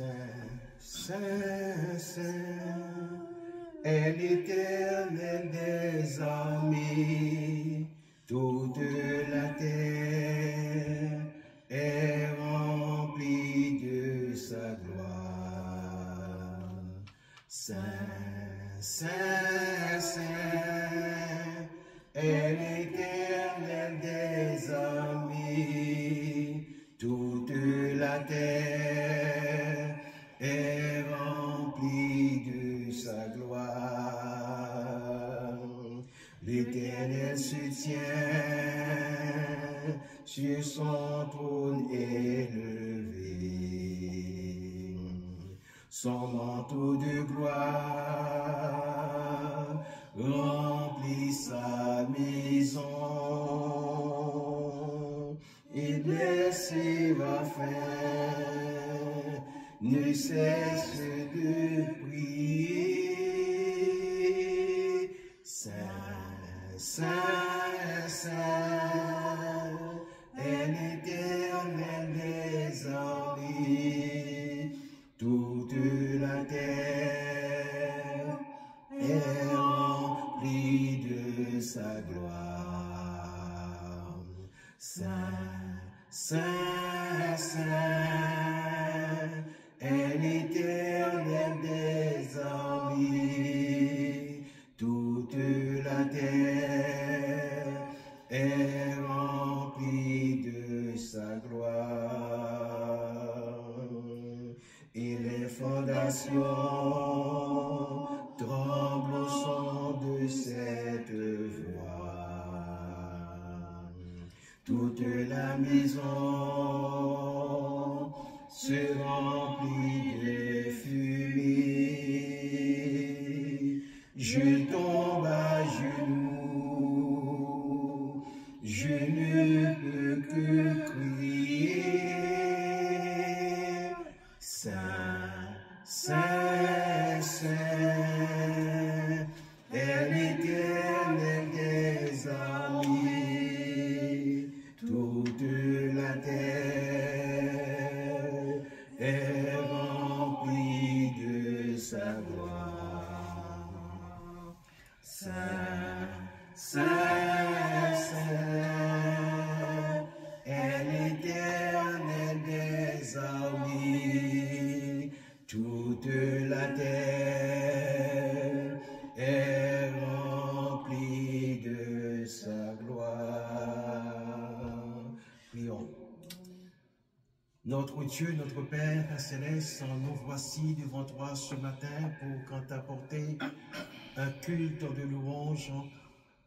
Saint, Saint, est l'Éternel des armées, toute la terre est remplie de sa gloire. Saint, Saint, Saint, est l'Éternel des armées, toute la terre est remplie de sa gloire. L'Éternel se tient sur son trône élevé. Son manteau de gloire remplit sa maison. Et les séraphins ne cessent de prier. Saint, Saint, Saint, est l'Éternel des armées, toute la terre est remplie de sa gloire. Saint, Saint, Saint, est l'Éternel des armées, toute la terre est remplie de sa gloire. Et les fondations tremblent au son de cette voix. Toute la maison se remplit de fumée. Je tombe à genoux, je ne peux que crier. Saint, Saint, Saint, est l'Éternel des armées, toute la terre est remplie de sa gloire. Saint, Saint, Saint, est l'Éternel des armées, toute la terre est remplie de sa gloire. Prions. Notre Dieu, notre Père céleste, nous voici devant toi ce matin pour t'apporter un culte de louange,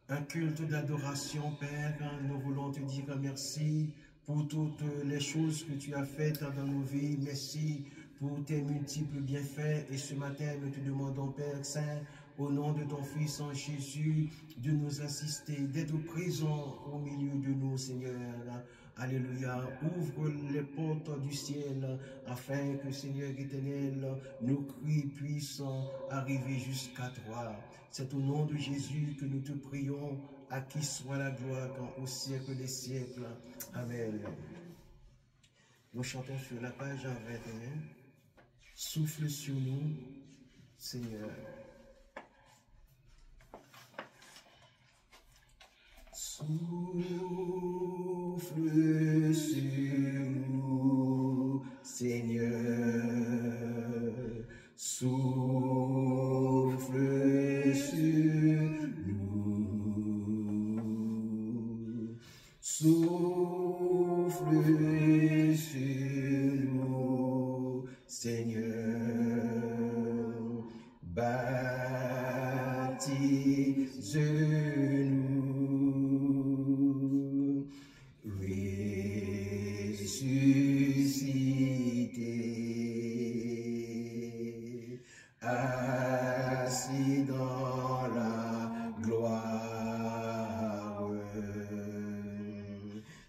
un culte d'adoration, Père. Nous voulons te dire merci pour toutes les choses que tu as faites dans nos vies. Merci pour tes multiples bienfaits. Et ce matin, nous te demandons, Père Saint, au nom de ton Fils en Jésus, de nous assister, d'être présent au milieu de nous, Seigneur. Alléluia. Ouvre les portes du ciel afin que, Seigneur éternel, nos cris puissent arriver jusqu'à toi. C'est au nom de Jésus que nous te prions, à qui soit la gloire au siècle des siècles. Amen. Nous chantons sur la page 21. Souffle sur nous, Seigneur. Souffle sur nous, Seigneur. Souffle sur nous. Souffle sur nous, Seigneur. Baptise-nous, ressuscité, assis dans la gloire.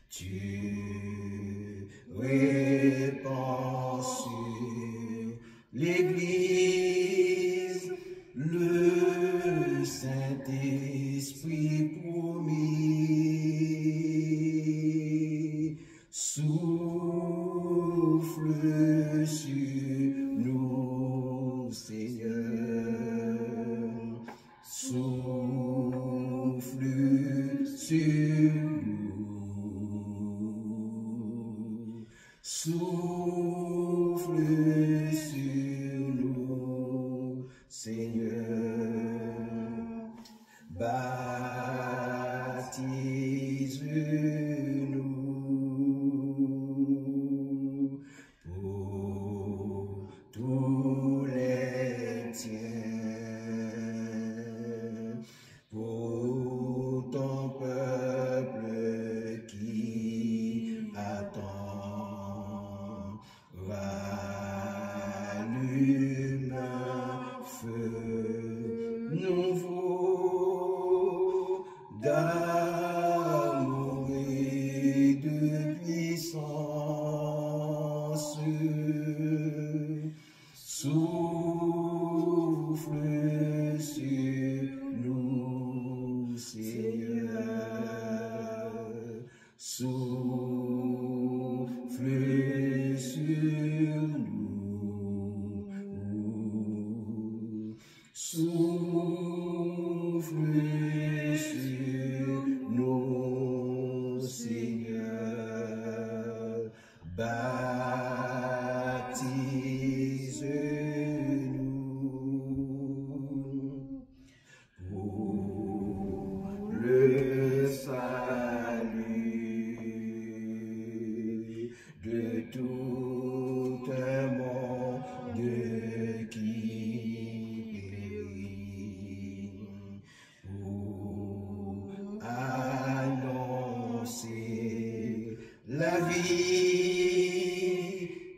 Tu répands sur l'Église le Saint-Esprit. sur nous. Souffle sur nous, Seigneur. Baptise-nous pour tous les tiens, pour ton peuple qui attend. Rallume un feu nouveau d'amour et de puissance. Souffle sur nous, Seigneur. Souffle sur nous. Souffle sur nous, Seigneur. Baptise-nous pour le salut de tout un monde qui périt, pour annoncer la vie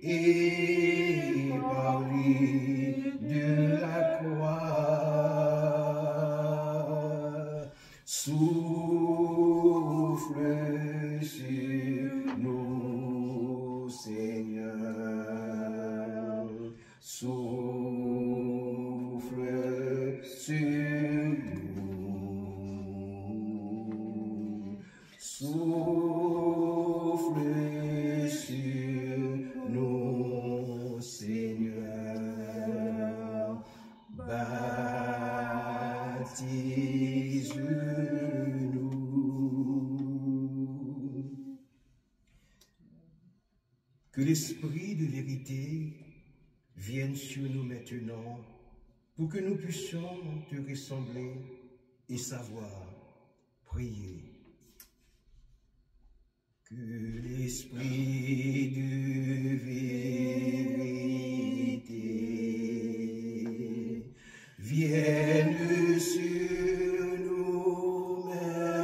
et parler de la croix. Souffle sur nous, Seigneur. Souffle sur nous. Souffle sur nous, Seigneur. Baptise-nous. Que l'esprit de vérité vienne sur nous maintenant pour que nous puissions te ressembler et savoir prier. Que l'esprit de vérité vienne sur nous maintenant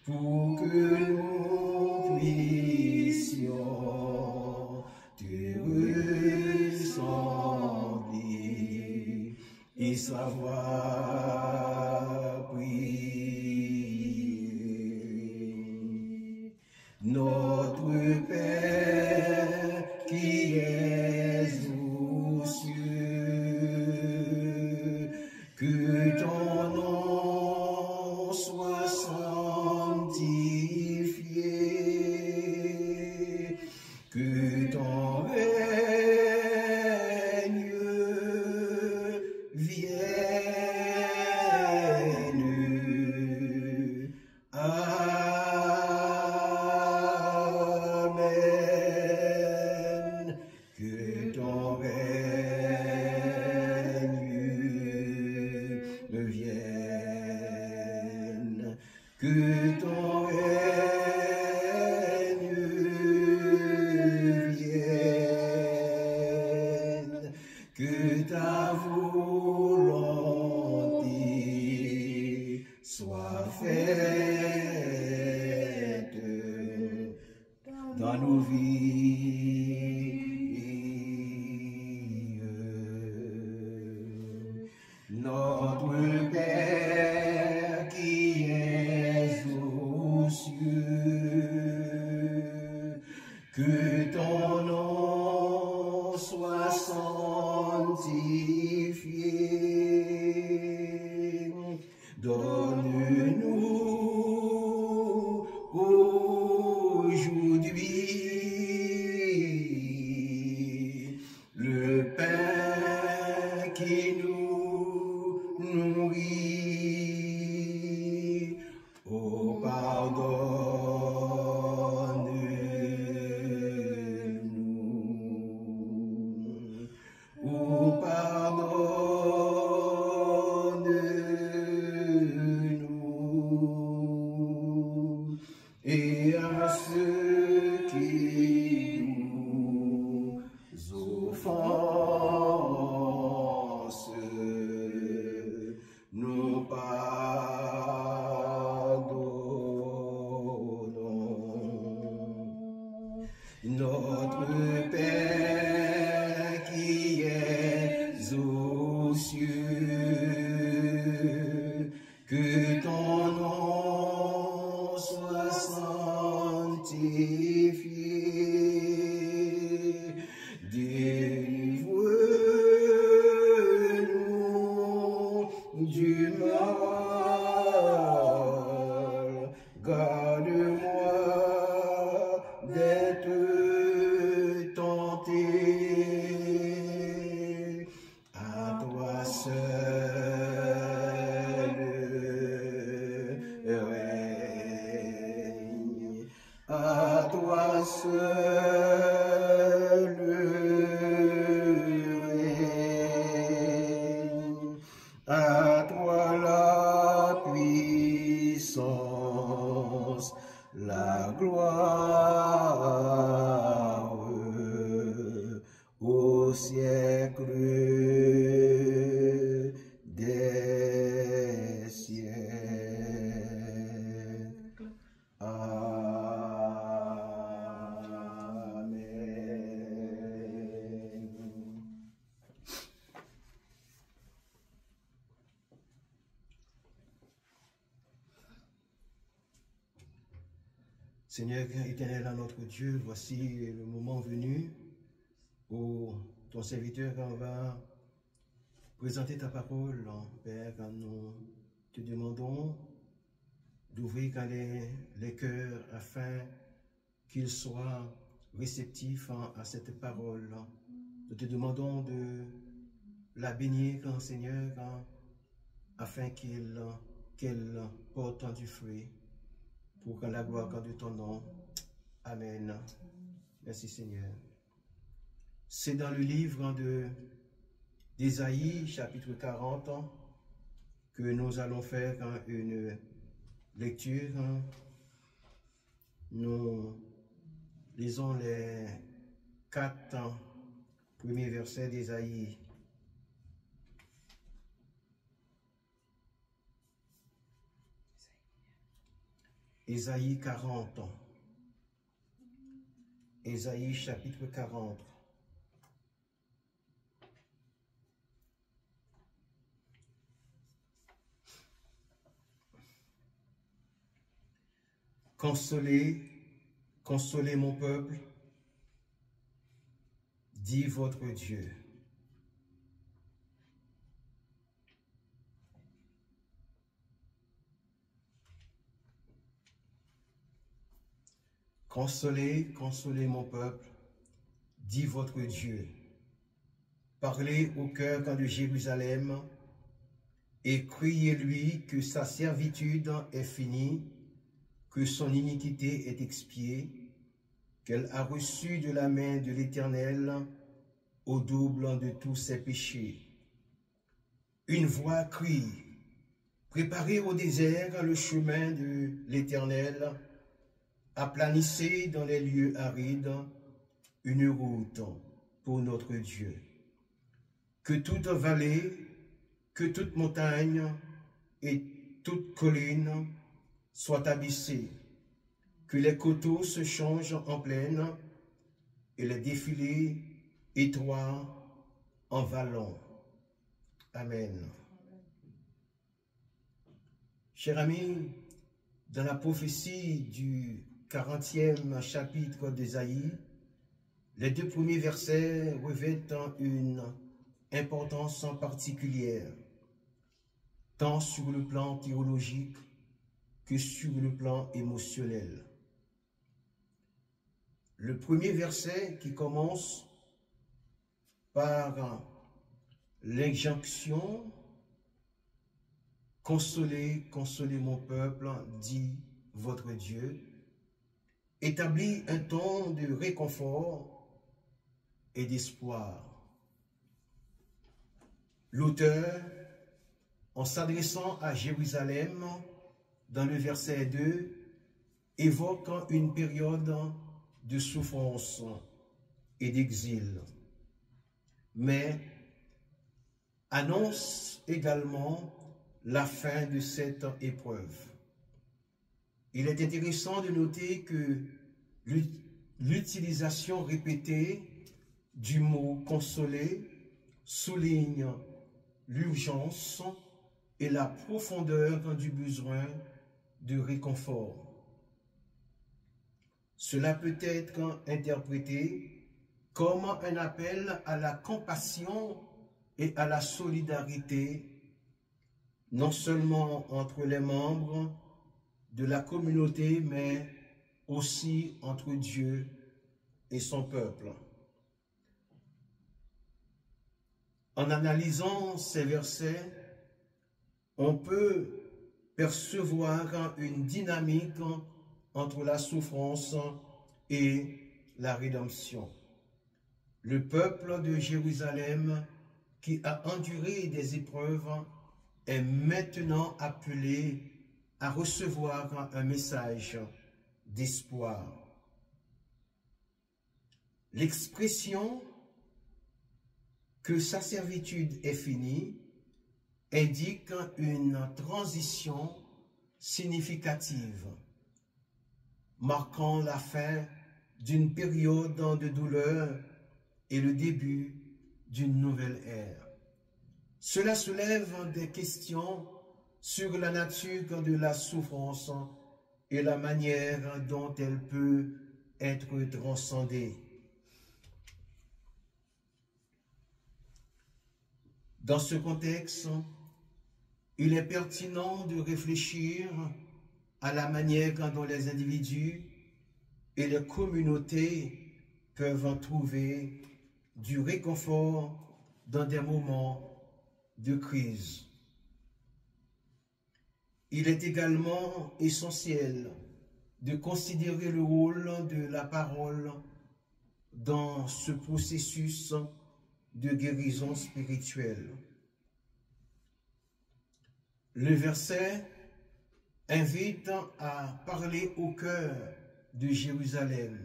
pour que nous puissions te ressembler et savoir prier. Notre Père qui es aux cieux, que ton nom soit sanctifié, que ton règne vienne. Amen. Que ton règne vienne. Que ton règne vienne. Que ta volonté soit faite dans nos vies. Notre Père qui es aux cieux, que ton nom soit sanctifié. Donne-nous aujourd'hui le pain qui nous nourris. Oh, pardonne-nous. Oh, pardonne-nous. Et à ceux qui nous offensent, nous pardonnons. Notre Père qui es aux cieux, que ton nom soit sanctifié. Délivre-nous du mal. Garde-moi d'être tenté. À toi seul règne. À toi seul règne. À toi la puissance, la gloire au siècle des siècles. Amen. Seigneur éternel, à notre Dieu, voici le moment venu où ton serviteur va présenter ta parole, Père, quand nous te demandons d'ouvrir les cœurs afin qu'ils soient réceptifs à cette parole. Nous te demandons de la bénir, Seigneur, afin qu'elle porte du fruit pour la gloire de ton nom. Amen. Merci Seigneur. C'est dans le livre d'Ésaïe, chapitre 40, que nous allons faire une lecture. Nous lisons les 4 premiers versets d'Ésaïe. Ésaïe 40. Ésaïe chapitre 40. Consolez, consolez mon peuple, dit votre Dieu. Consolez, consolez mon peuple, dit votre Dieu. Parlez au cœur de Jérusalem et criez-lui que sa servitude est finie, que son iniquité est expiée, qu'elle a reçu de la main de l'Éternel au double de tous ses péchés. Une voix crie, préparez au désert le chemin de l'Éternel, aplanissez dans les lieux arides une route pour notre Dieu. Que toute vallée, que toute montagne et toute colline soient abaissées, que les coteaux se changent en plaine et les défilés étroits en vallons. Amen. Chers amis, dans la prophétie du 40e chapitre d'Ésaïe, les 2 premiers versets revêtent une importance particulière, tant sur le plan théologique que sur le plan émotionnel. Le premier verset qui commence par l'injonction Consolez, consolez mon peuple, dit votre Dieu. Établis un ton de réconfort et d'espoir. L'auteur, en s'adressant à Jérusalem, dans le verset 2, évoque une période de souffrance et d'exil, mais annonce également la fin de cette épreuve. Il est intéressant de noter que l'utilisation répétée du mot « consoler » souligne l'urgence et la profondeur du besoin de réconfort. Cela peut être interprété comme un appel à la compassion et à la solidarité, non seulement entre les membres de la communauté, mais aussi entre Dieu et son peuple. En analysant ces versets, on peut percevoir une dynamique entre la souffrance et la rédemption. Le peuple de Jérusalem, qui a enduré des épreuves, est maintenant appelé à recevoir un message d'espoir. L'expression que sa servitude est finie indique une transition significative, marquant la fin d'une période de douleur et le début d'une nouvelle ère. Cela soulève des questions sur la nature de la souffrance et la manière dont elle peut être transcendée. Dans ce contexte, il est pertinent de réfléchir à la manière dont les individus et les communautés peuvent trouver du réconfort dans des moments de crise. Il est également essentiel de considérer le rôle de la parole dans ce processus de guérison spirituelle. Le verset invite à parler au cœur de Jérusalem,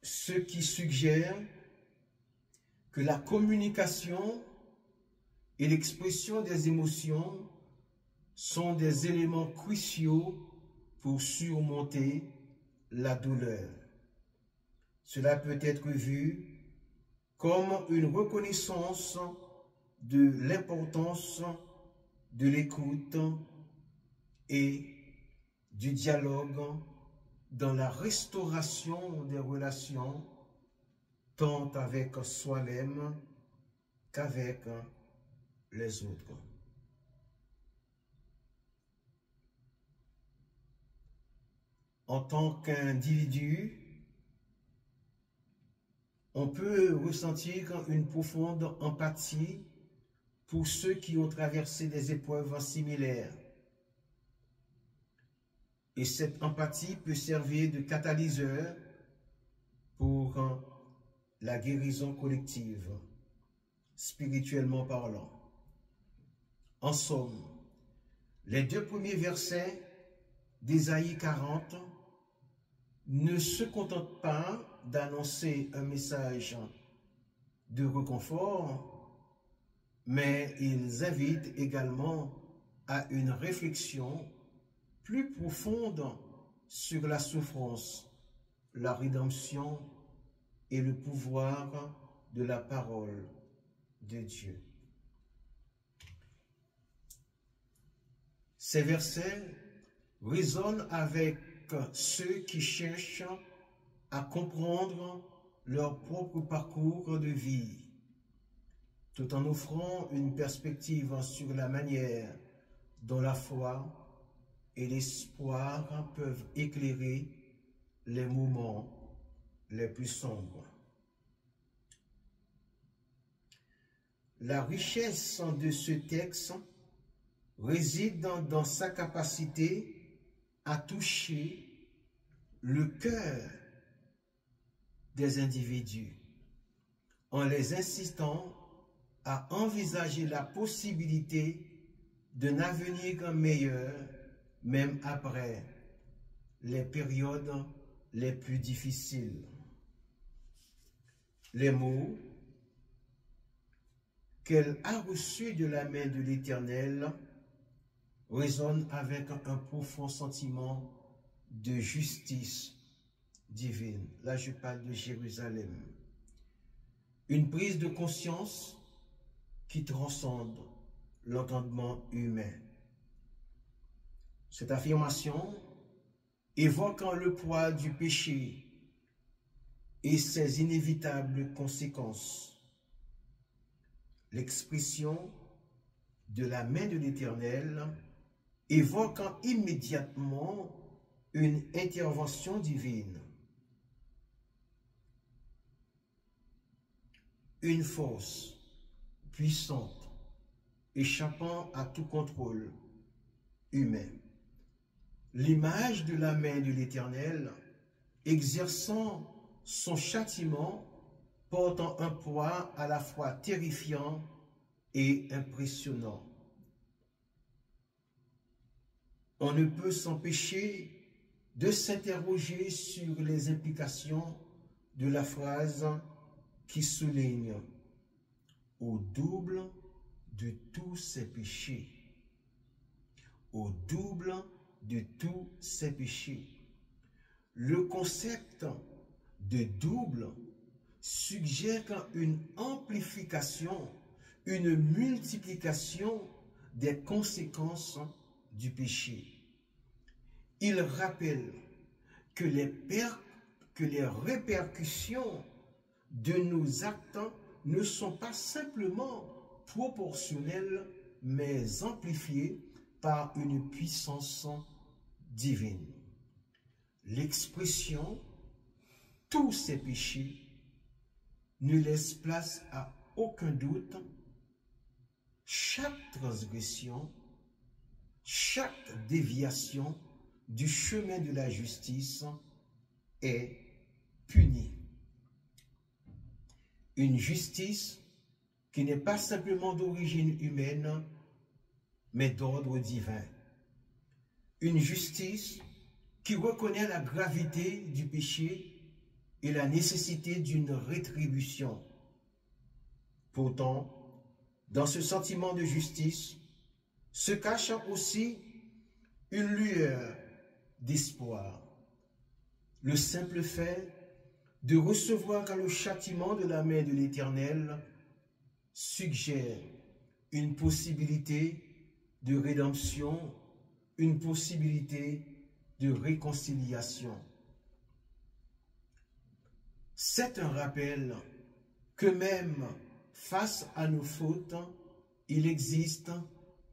ce qui suggère que la communication et l'expression des émotions sont des éléments cruciaux pour surmonter la douleur. Cela peut être vu comme une reconnaissance de l'importance de l'écoute et du dialogue dans la restauration des relations, tant avec soi-même qu'avec les autres. En tant qu'individu, on peut ressentir une profonde empathie pour ceux qui ont traversé des épreuves similaires. Et cette empathie peut servir de catalyseur pour la guérison collective, spirituellement parlant. En somme, les deux premiers versets d'Ésaïe 40 ne se contentent pas d'annoncer un message de réconfort, mais ils invitent également à une réflexion plus profonde sur la souffrance, la rédemption et le pouvoir de la parole de Dieu. Ces versets résonnent avec ceux qui cherchent à comprendre leur propre parcours de vie, tout en offrant une perspective sur la manière dont la foi et l'espoir peuvent éclairer les moments les plus sombres. La richesse de ce texte réside dans sa capacité à toucher le cœur des individus en les incitant à envisager la possibilité d'un avenir meilleur, même après les périodes les plus difficiles. Les mots qu'elle a reçus de la main de l'Éternel résonnent avec un profond sentiment de justice divine. Là, je parle de Jérusalem. Une prise de conscience qui transcende l'entendement humain. Cette affirmation, évoquant le poids du péché et ses inévitables conséquences, l'expression de la main de l'Éternel, évoquant immédiatement une intervention divine, une force puissante, échappant à tout contrôle humain. L'image de la main de l'Éternel, exerçant son châtiment, portant un poids à la fois terrifiant et impressionnant. On ne peut s'empêcher de s'interroger sur les implications de la phrase qui souligne « au double de tous ses péchés ». Au double de tous ses péchés. Le concept de double suggère une amplification, une multiplication des conséquences du péché. Il rappelle que les répercussions de nos actes ne sont pas simplement proportionnelles, mais amplifiées par une puissance divine. L'expression « tous ces péchés » ne laisse place à aucun doute. Chaque transgression, chaque déviation du chemin de la justice est punie. Une justice qui n'est pas simplement d'origine humaine, mais d'ordre divin. Une justice qui reconnaît la gravité du péché et la nécessité d'une rétribution. Pourtant, dans ce sentiment de justice se cache aussi une lueur d'espoir. Le simple fait de recevoir le châtiment de la main de l'Éternel suggère une possibilité de rédemption, une possibilité de réconciliation. C'est un rappel que même face à nos fautes, il existe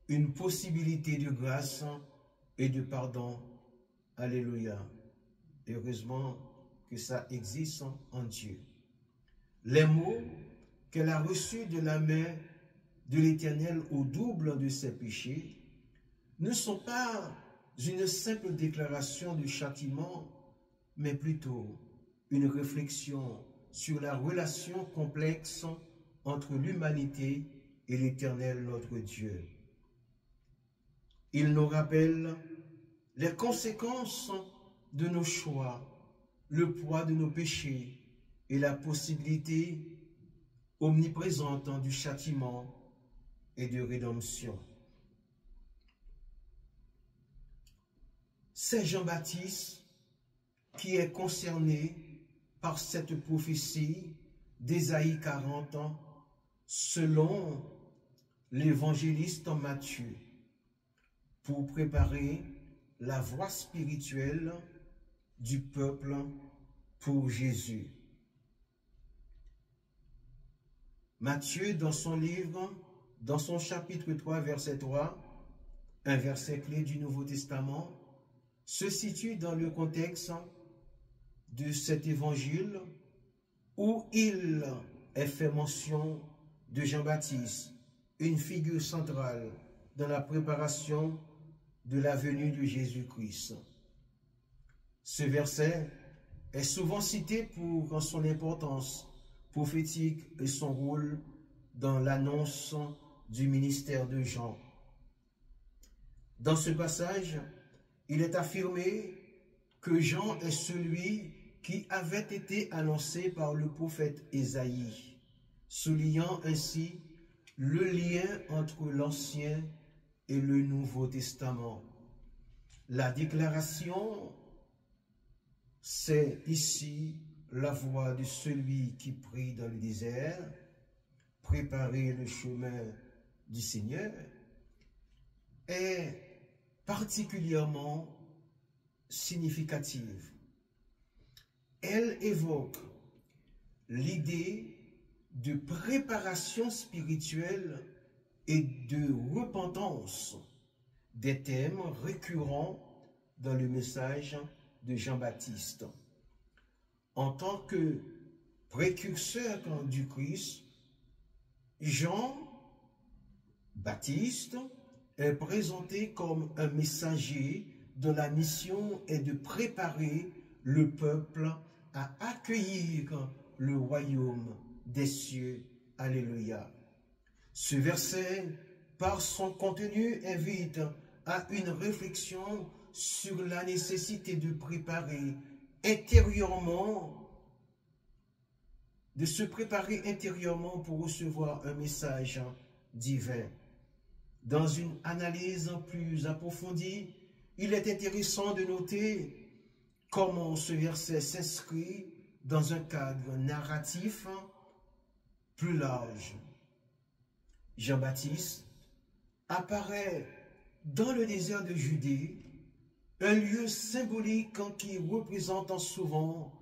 une possibilité de grâce et de pardon. Alléluia. Heureusement que ça existe en Dieu. Les mots qu'elle a reçus de la main de l'Éternel au double de ses péchés ne sont pas une simple déclaration de châtiment, mais plutôt une réflexion sur la relation complexe entre l'humanité et l'Éternel notre Dieu. Il nous rappelle les conséquences de nos choix, le poids de nos péchés et la possibilité omniprésente du châtiment et de rédemption. C'est Jean-Baptiste qui est concerné par cette prophétie d'Ésaïe 40 selon l'évangéliste Matthieu pour préparer la voie spirituelle du peuple pour Jésus. Matthieu, dans son livre, dans son chapitre 3, verset 3, un verset clé du Nouveau Testament, se situe dans le contexte de cet évangile où il est fait mention de Jean-Baptiste, une figure centrale dans la préparation de la venue de Jésus-Christ. Ce verset est souvent cité pour son importance prophétique et son rôle dans l'annonce du ministère de Jean. Dans ce passage, il est affirmé que Jean est celui qui avait été annoncé par le prophète Ésaïe, soulignant ainsi le lien entre l'Ancien et le Nouveau Testament. La déclaration, c'est ici la voix de celui qui prie dans le désert, préparer le chemin du Seigneur, est particulièrement significative. Elle évoque l'idée de préparation spirituelle et de repentance, des thèmes récurrents dans le message de Jean-Baptiste. En tant que précurseur du Christ, Jean-Baptiste est présenté comme un messager dont la mission est de préparer le peuple à accueillir le royaume des cieux. Alléluia. Ce verset, par son contenu, invite à une réflexion sur la nécessité de préparer intérieurement, de se préparer intérieurement pour recevoir un message divin. Dans une analyse plus approfondie, il est intéressant de noter comment ce verset s'inscrit dans un cadre narratif plus large. Jean-Baptiste apparaît dans le désert de Judée, un lieu symbolique qui représente souvent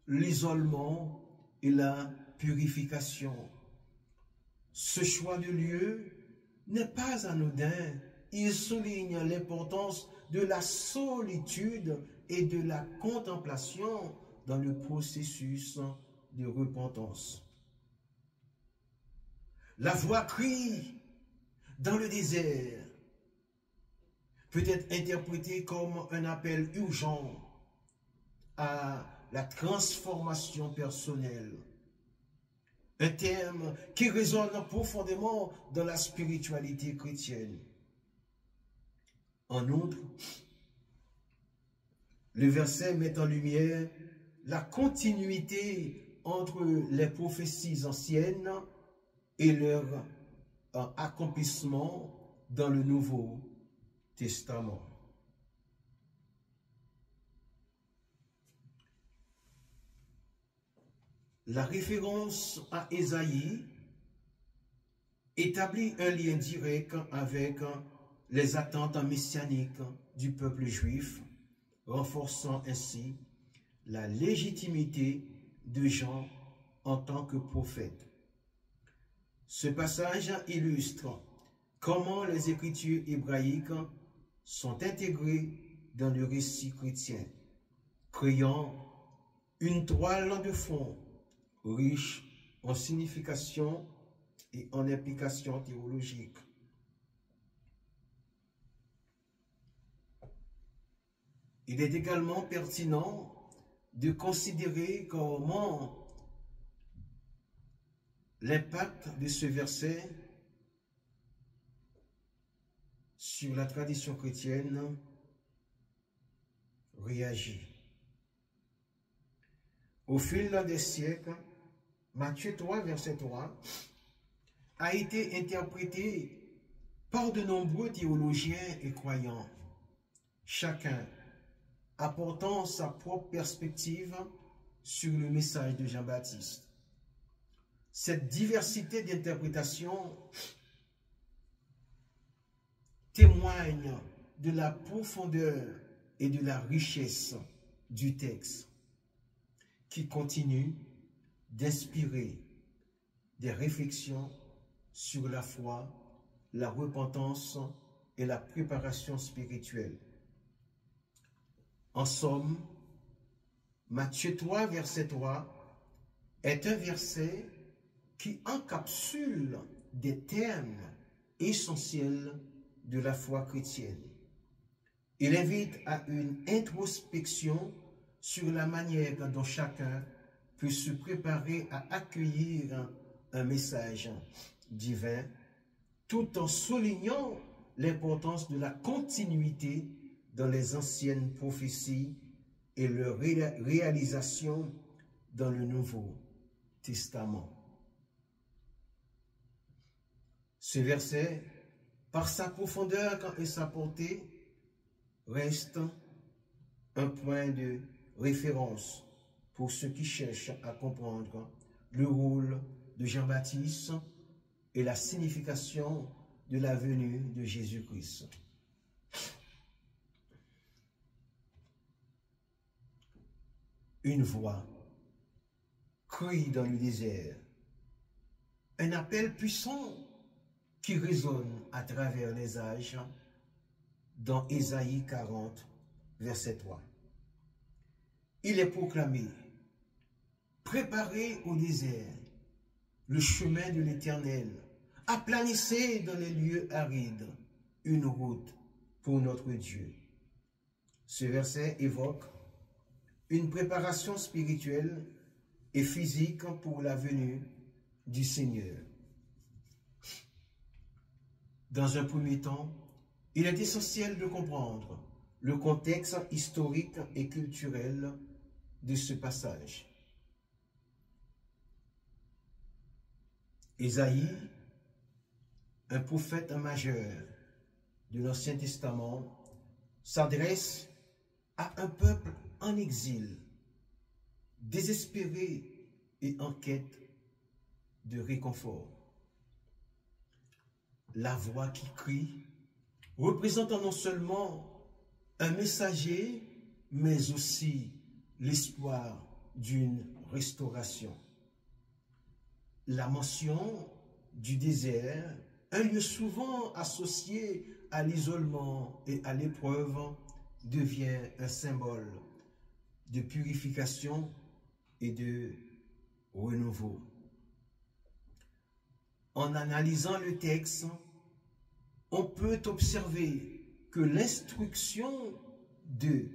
l'isolement et la purification. Ce choix de lieu n'est pas anodin. Il souligne l'importance de la solitude et de la contemplation dans le processus de repentance. La voix crie dans le désert peut être interprétée comme un appel urgent à la transformation personnelle. Un terme qui résonne profondément dans la spiritualité chrétienne. En outre, le verset met en lumière la continuité entre les prophéties anciennes et leur accomplissement dans le Nouveau Testament. La référence à Ésaïe établit un lien direct avec les attentes messianiques du peuple juif, renforçant ainsi la légitimité de Jean en tant que prophète. Ce passage illustre comment les écritures hébraïques sont intégrées dans le récit chrétien, créant une toile de fond riche en signification et en implications théologiques. Il est également pertinent de considérer comment l'impact de ce verset sur la tradition chrétienne réagit. Au fil des siècles, Matthieu 3, verset 3, a été interprété par de nombreux théologiens et croyants, chacun apportant sa propre perspective sur le message de Jean-Baptiste. Cette diversité d'interprétations témoigne de la profondeur et de la richesse du texte, qui continue d'inspirer des réflexions sur la foi, la repentance et la préparation spirituelle. En somme, Matthieu 3, verset 3, est un verset qui encapsule des thèmes essentiels de la foi chrétienne. Il invite à une introspection sur la manière dont chacun peut se préparer à accueillir un message divin, tout en soulignant l'importance de la continuité dans les anciennes prophéties et leur réalisation dans le Nouveau Testament. Ce verset, par sa profondeur et sa portée, reste un point de référence pour ceux qui cherchent à comprendre le rôle de Jean-Baptiste et la signification de la venue de Jésus-Christ. Une voix crie dans le désert, un appel puissant qui résonne à travers les âges dans Ésaïe 40, verset 3. Il est proclamé, préparez au désert le chemin de l'Éternel, aplanissez dans les lieux arides une route pour notre Dieu. Ce verset évoque une préparation spirituelle et physique pour la venue du Seigneur. Dans un premier temps, il est essentiel de comprendre le contexte historique et culturel de ce passage. Ésaïe, un prophète majeur de l'Ancien Testament, s'adresse à un peuple en exil, désespéré et en quête de réconfort. La voix qui crie représente non seulement un messager, mais aussi l'espoir d'une restauration. La mention du désert, un lieu souvent associé à l'isolement et à l'épreuve, devient un symbole de purification et de renouveau. En analysant le texte, on peut observer que l'instruction de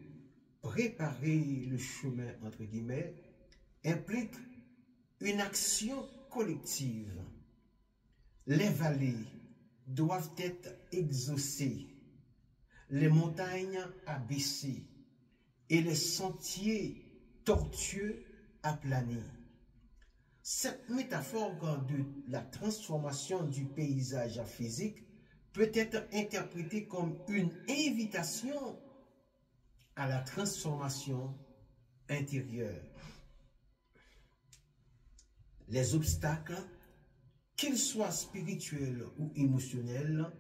préparer le chemin, entre guillemets, implique une action collective. Les vallées doivent être exaucées, les montagnes abaissées et les sentiers tortueux aplanis. Cette métaphore de la transformation du paysage physique peut être interprétée comme une invitation à la transformation intérieure. Les obstacles, qu'ils soient spirituels ou émotionnels,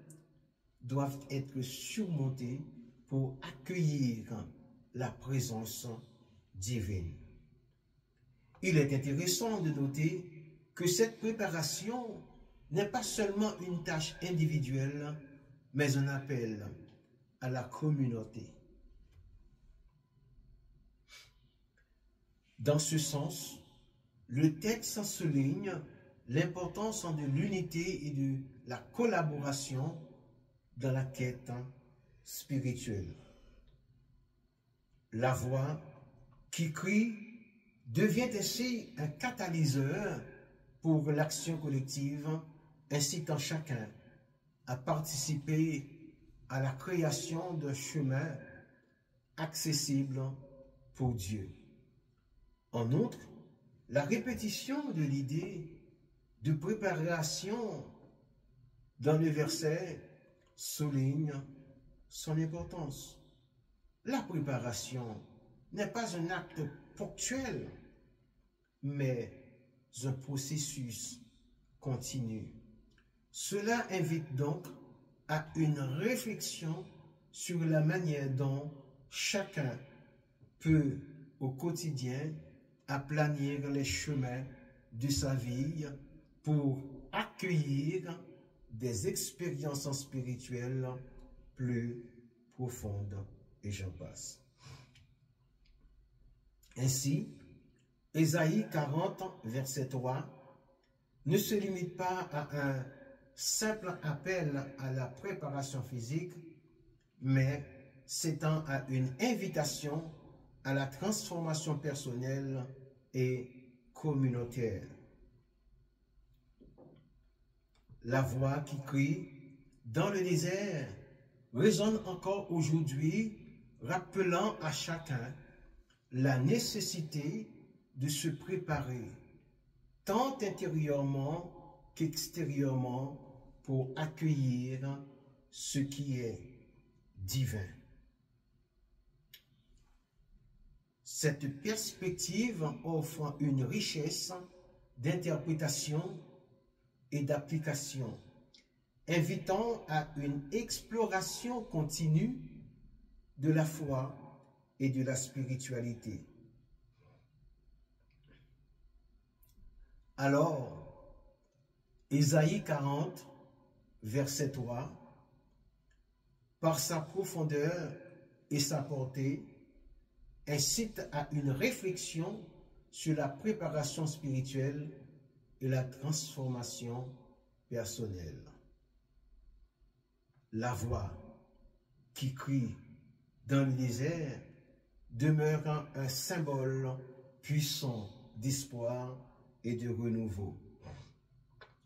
doivent être surmontés pour accueillir la présence divine. Il est intéressant de noter que cette préparation n'est pas seulement une tâche individuelle, mais un appel à la communauté. Dans ce sens, le texte souligne l'importance de l'unité et de la collaboration dans la quête spirituelle. La voix qui crie devient ainsi un catalyseur pour l'action collective, incitant chacun à participer à la création d'un chemin accessible pour Dieu. En outre, la répétition de l'idée de préparation dans le verset souligne son importance. La préparation n'est pas un acte ponctuel, mais un processus continu. Cela invite donc à une réflexion sur la manière dont chacun peut, au quotidien, aplanir les chemins de sa vie pour accueillir des expériences spirituelles plus profondes, et j'en passe. Ainsi, Ésaïe 40, verset 3, ne se limite pas à un simple appel à la préparation physique, mais s'étend à une invitation à la transformation personnelle et communautaire. La voix qui crie dans le désert résonne encore aujourd'hui, rappelant à chacun la nécessité de se préparer, tant intérieurement qu'extérieurement, pour accueillir ce qui est divin. Cette perspective offre une richesse d'interprétation et d'application, invitant à une exploration continue de la foi et de la spiritualité. Alors, Ésaïe 40, verset 3, par sa profondeur et sa portée, incite à une réflexion sur la préparation spirituelle et la transformation personnelle. La voix qui crie dans le désert demeure un symbole puissant d'espoir et de renouveau,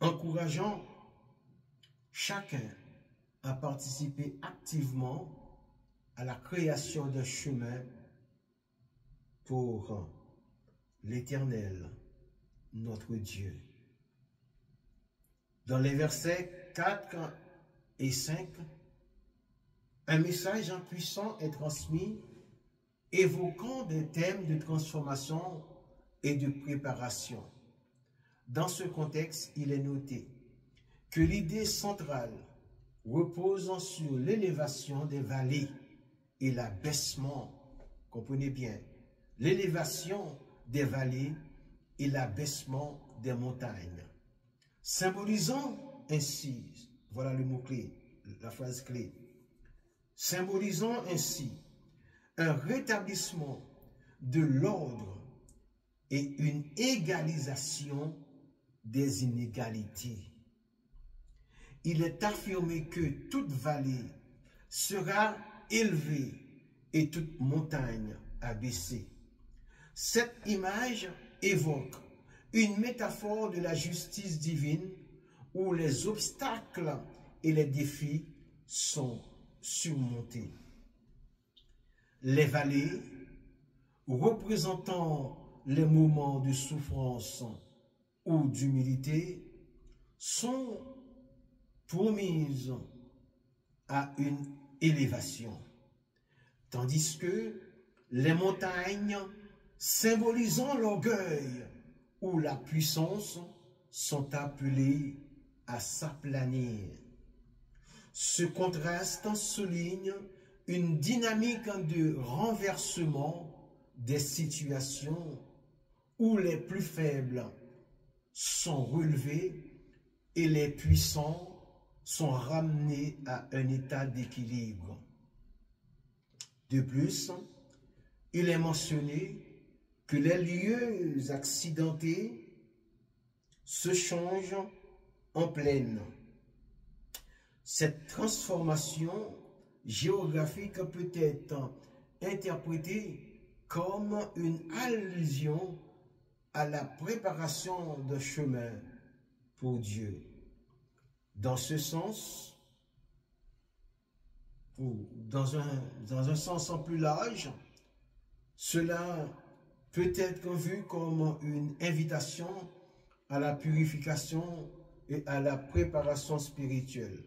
encourageant chacun à participer activement à la création d'un chemin pour l'Éternel, notre Dieu. Dans les versets 4 et 5, un message puissant est transmis, évoquant des thèmes de transformation et de préparation. Dans ce contexte, il est noté que l'idée centrale repose sur l'élévation des vallées et l'abaissement, comprenez bien, l'élévation des vallées et l'abaissement des montagnes, symbolisant ainsi, voilà le mot-clé, la phrase clé, symbolisant ainsi un rétablissement de l'ordre et une égalisation des inégalités. Il est affirmé que toute vallée sera élevée et toute montagne abaissée. Cette image évoque une métaphore de la justice divine où les obstacles et les défis sont surmontés. Les vallées, représentant les moments de souffrance ou d'humilité, sont promises à une élévation, tandis que les montagnes, symbolisant l'orgueil ou la puissance, sont appelées à s'aplanir. Ce contraste souligne une dynamique de renversement des situations où les plus faibles sont relevés et les puissants sont ramenés à un état d'équilibre. De plus, il est mentionné que les lieux accidentés se changent en plaine. Cette transformation géographique peut être interprétée comme une allusion à la préparation d'un chemin pour Dieu. Dans ce sens, ou dans un sens en plus large, cela peut être vu comme une invitation à la purification et à la préparation spirituelle.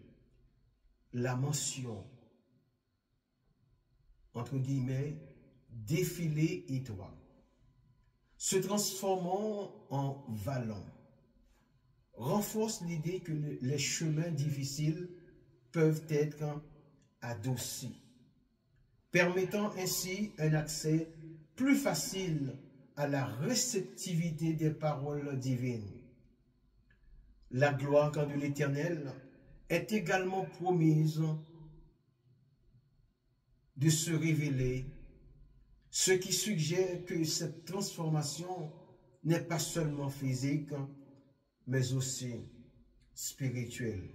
La mention, entre guillemets, défilé étroit, se transformant en vallon, renforce l'idée que les chemins difficiles peuvent être adoucis, permettant ainsi un accès plus facile à la réceptivité des paroles divines. La gloire de l'Éternel est également promise de se révéler, ce qui suggère que cette transformation n'est pas seulement physique, mais aussi spirituelle.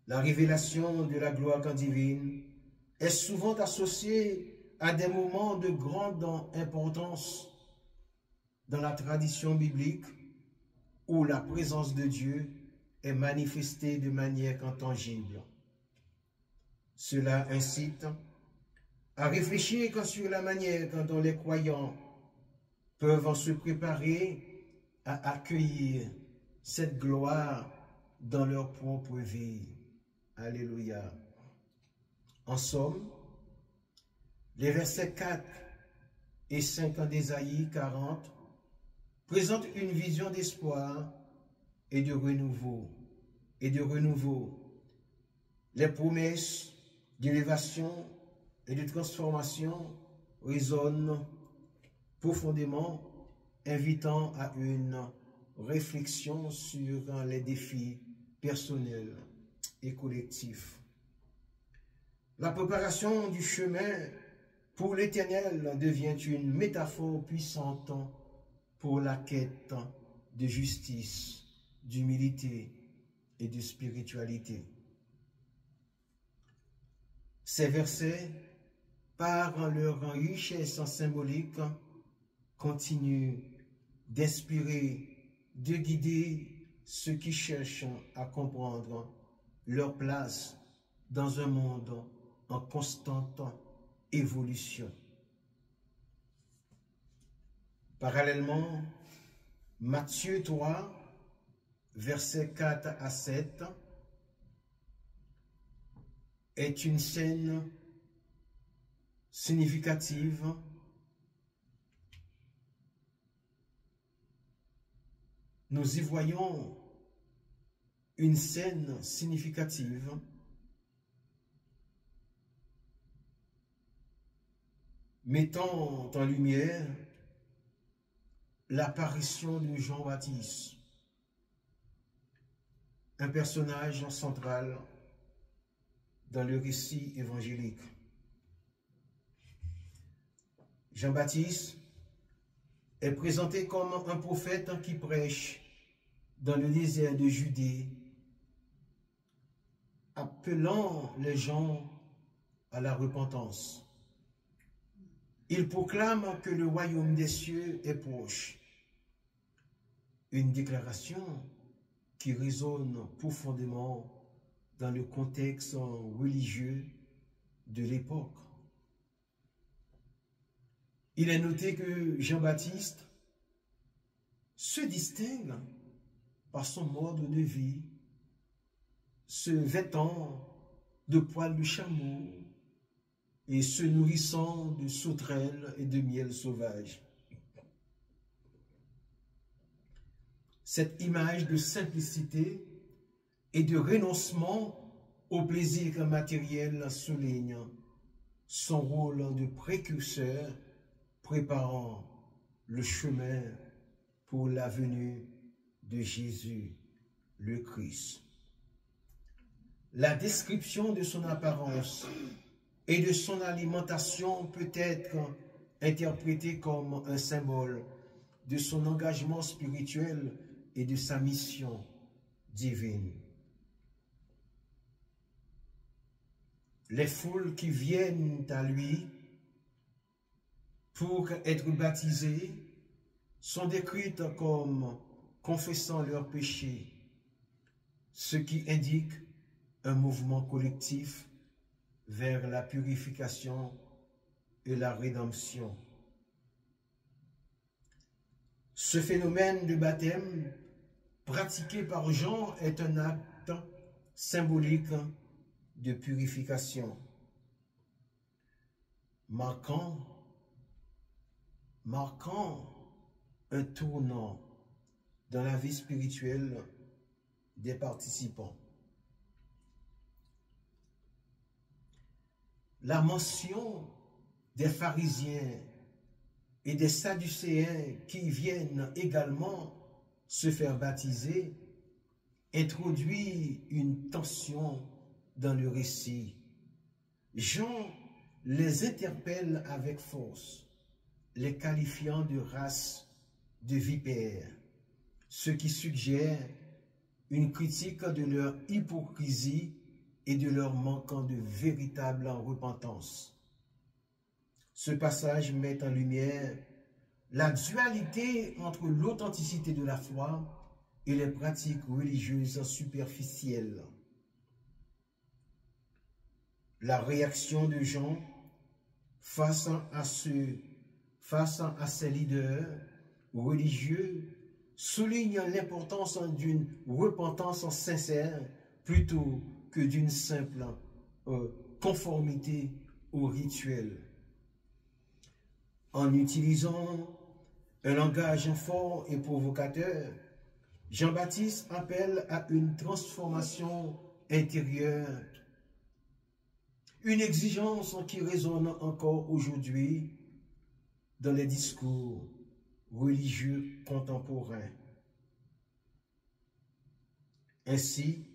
La révélation de la gloire divine est souvent associée à des moments de grande importance dans la tradition biblique où la présence de Dieu est manifestée de manière intangible. Cela incite à réfléchir sur la manière dont les croyants peuvent se préparer à accueillir cette gloire dans leur propre vie. Alléluia. En somme, les versets 4 et 5 d'Ésaïe 40 présentent une vision d'espoir et de renouveau. Les promesses d'élévation et de transformation résonnent profondément, invitant à une réflexion sur les défis personnels et collectifs. La préparation du chemin pour l'Éternel devient une métaphore puissante pour la quête de justice, d'humilité et de spiritualité. Ces versets, par leur richesse symbolique, continuent d'inspirer, de guider ceux qui cherchent à comprendre leur place dans un monde en constante évolution. Parallèlement, Matthieu 3, versets 4 à 7, est une scène significative nous y voyons une scène significative mettant en lumière l'apparition de Jean-Baptiste, un personnage central dans le récit évangélique. Jean-Baptiste est présenté comme un prophète qui prêche dans le désert de Judée, appelant les gens à la repentance. Il proclame que le royaume des cieux est proche. Une déclaration qui résonne profondément dans le contexte religieux de l'époque. Il est noté que Jean-Baptiste se distingue par son mode de vie, se vêtant de poils de chameau et se nourrissant de sauterelles et de miel sauvage. Cette image de simplicité et de renoncement au plaisir matériel souligne son rôle de précurseur préparant le chemin pour la venue de Jésus, le Christ. La description de son apparence et de son alimentation peut être interprétée comme un symbole de son engagement spirituel et de sa mission divine. Les foules qui viennent à lui pour être baptisées sont décrites comme confessant leurs péchés, ce qui indique un mouvement collectif vers la purification et la rédemption. Ce phénomène de baptême pratiqué par Jean est un acte symbolique de purification, marquant un tournant dans la vie spirituelle des participants. La mention des pharisiens et des sadducéens qui viennent également se faire baptiser introduit une tension dans le récit. Jean les interpelle avec force, les qualifiant de race de vipères, ce qui suggère une critique de leur hypocrisie et de leur manquant de véritable repentance. Ce passage met en lumière la dualité entre l'authenticité de la foi et les pratiques religieuses superficielles. La réaction de Jean face à ces leaders religieux souligne l'importance d'une repentance sincère plutôt que d'une simple conformité au rituel. En utilisant un langage fort et provocateur, Jean-Baptiste appelle à une transformation intérieure, une exigence qui résonne encore aujourd'hui dans les discours religieux contemporains. Ainsi,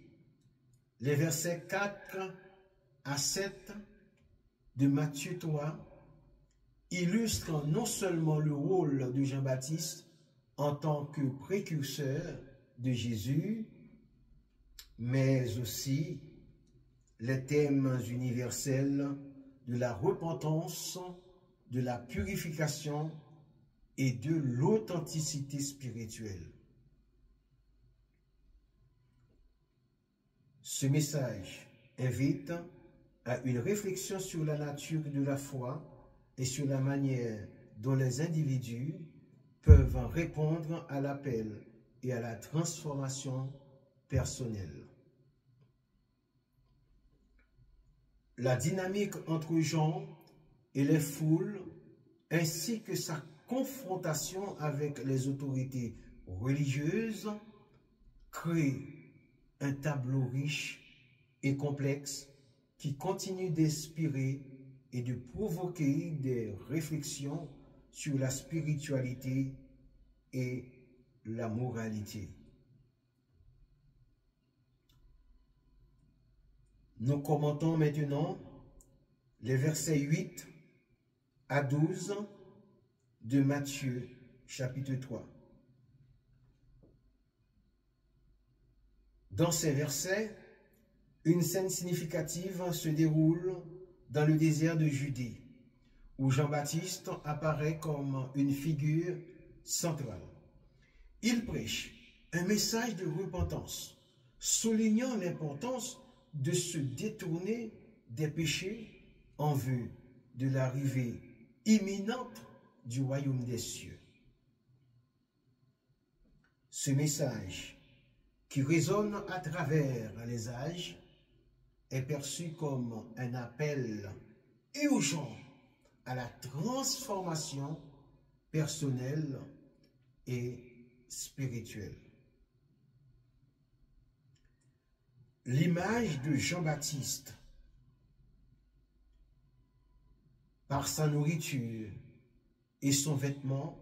les versets 4 à 7 de Matthieu 3 illustrent non seulement le rôle de Jean-Baptiste en tant que précurseur de Jésus, mais aussi les thèmes universels de la repentance, de la purification et de l'authenticité spirituelle. Ce message invite à une réflexion sur la nature de la foi et sur la manière dont les individus peuvent répondre à l'appel et à la transformation personnelle. La dynamique entre Jean et les foules, ainsi que sa confrontation avec les autorités religieuses, crée un tableau riche et complexe qui continue d'inspirer et de provoquer des réflexions sur la spiritualité et la moralité. Nous commentons maintenant les versets 8 à 12 de Matthieu, chapitre 3. Dans ces versets, une scène significative se déroule dans le désert de Judée, où Jean-Baptiste apparaît comme une figure centrale. Il prêche un message de repentance, soulignant l'importance de se détourner des péchés en vue de l'arrivée imminente du royaume des cieux. Ce message, qui résonne à travers les âges, est perçu comme un appel urgent à la transformation personnelle et spirituelle. L'image de Jean-Baptiste, par sa nourriture et son vêtement,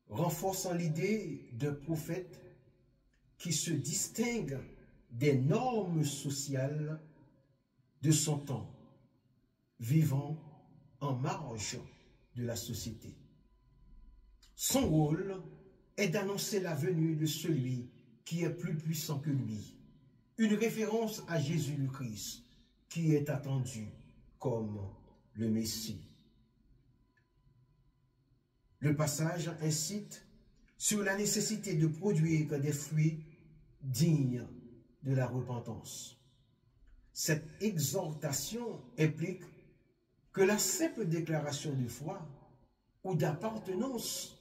renforçant l'idée d'un prophète qui se distingue des normes sociales de son temps, vivant en marge de la société. Son rôle est d'annoncer la venue de celui qui est plus puissant que lui, une référence à Jésus le Christ, qui est attendu comme le Messie. Le passage incite sur la nécessité de produire des fruits dignes de la repentance. Cette exhortation implique que la simple déclaration de foi ou d'appartenance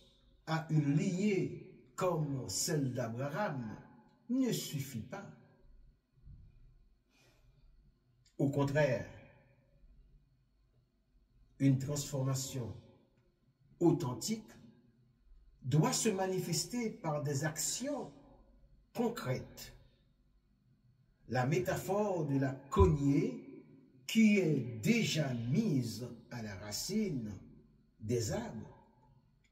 à une lignée comme celle d'Abraham ne suffit pas. Au contraire, une transformation authentique doit se manifester par des actions concrètes. La métaphore de la cognée qui est déjà mise à la racine des arbres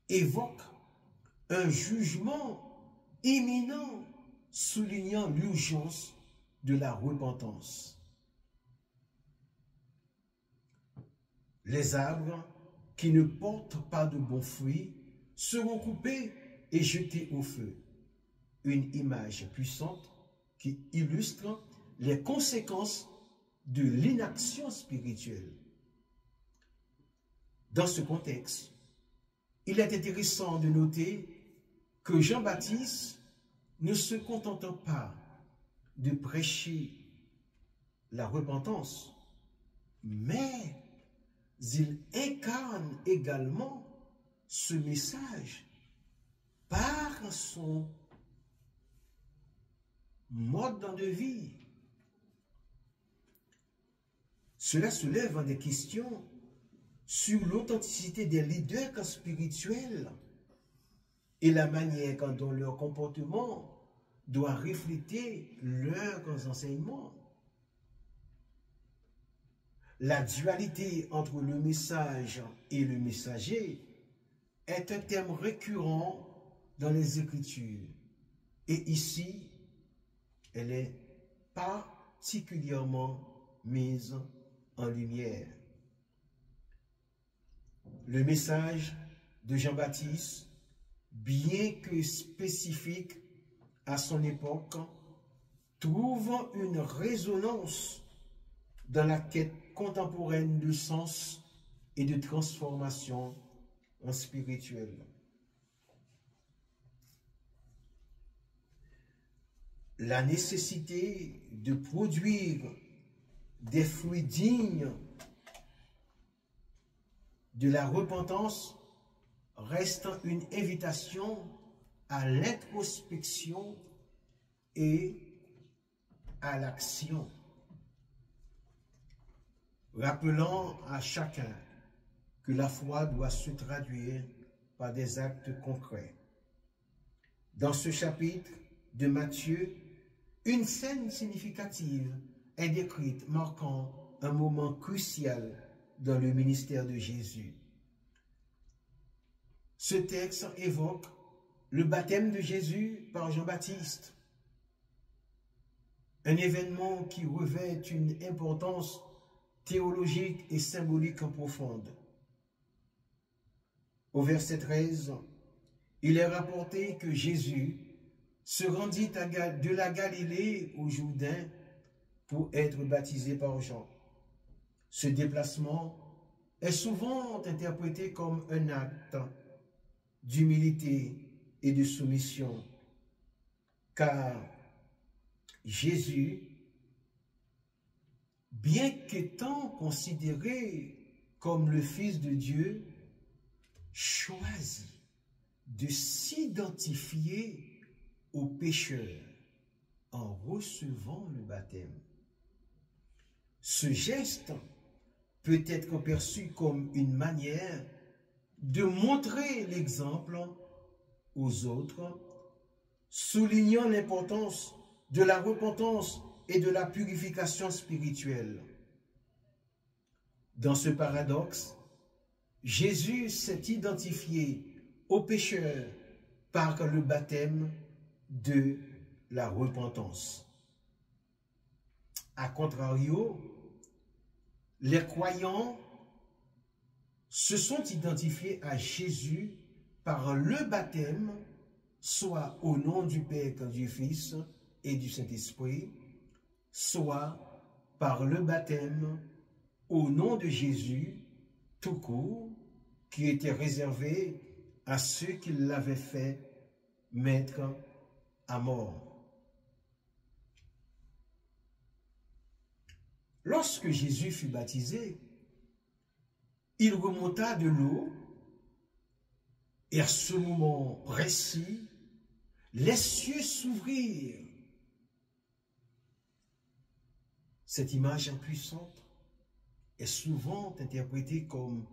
évoque un jugement imminent soulignant l'urgence de la repentance. Les arbres qui ne portent pas de bons fruits seront coupés et jetés au feu. Une image puissante qui illustre les conséquences de l'inaction spirituelle. Dans ce contexte, il est intéressant de noter que Jean-Baptiste ne se contente pas de prêcher la repentance, mais il incarne également ce message par son mode de vie. Cela soulève des questions sur l'authenticité des leaders spirituels et la manière dont leur comportement doit refléter leurs enseignements. La dualité entre le message et le messager est un thème récurrent dans les Écritures. Et ici, elle est particulièrement mise en lumière. Le message de Jean-Baptiste, bien que spécifique à son époque, trouve une résonance dans la quête contemporaine de sens et de transformation spirituelle. La nécessité de produire des fruits dignes de la repentance reste une invitation à l'introspection et à l'action, rappelant à chacun que la foi doit se traduire par des actes concrets. Dans ce chapitre de Matthieu, une scène significative est décrite, marquant un moment crucial dans le ministère de Jésus. Ce texte évoque le baptême de Jésus par Jean-Baptiste, un événement qui revêt une importance théologique et symbolique profonde. Au verset 13, il est rapporté que Jésus se rendit de la Galilée au Jourdain pour être baptisé par Jean. Ce déplacement est souvent interprété comme un acte d'humilité et de soumission, car Jésus, bien qu'étant considéré comme le Fils de Dieu, choisit de s'identifier aux pécheurs en recevant le baptême. Ce geste peut être perçu comme une manière de montrer l'exemple aux autres, soulignant l'importance de la repentance et de la purification spirituelle. Dans ce paradoxe, Jésus s'est identifié aux pécheurs par le baptême de la repentance. A contrario, les croyants se sont identifiés à Jésus par le baptême, soit au nom du Père, du Fils et du Saint-Esprit, soit par le baptême au nom de Jésus, tout court, qui était réservé à ceux qui l'avaient fait mettre à mort. Lorsque Jésus fut baptisé, il remonta de l'eau et à ce moment précis, les cieux s'ouvrirent. Cette image impuissante est souvent interprétée comme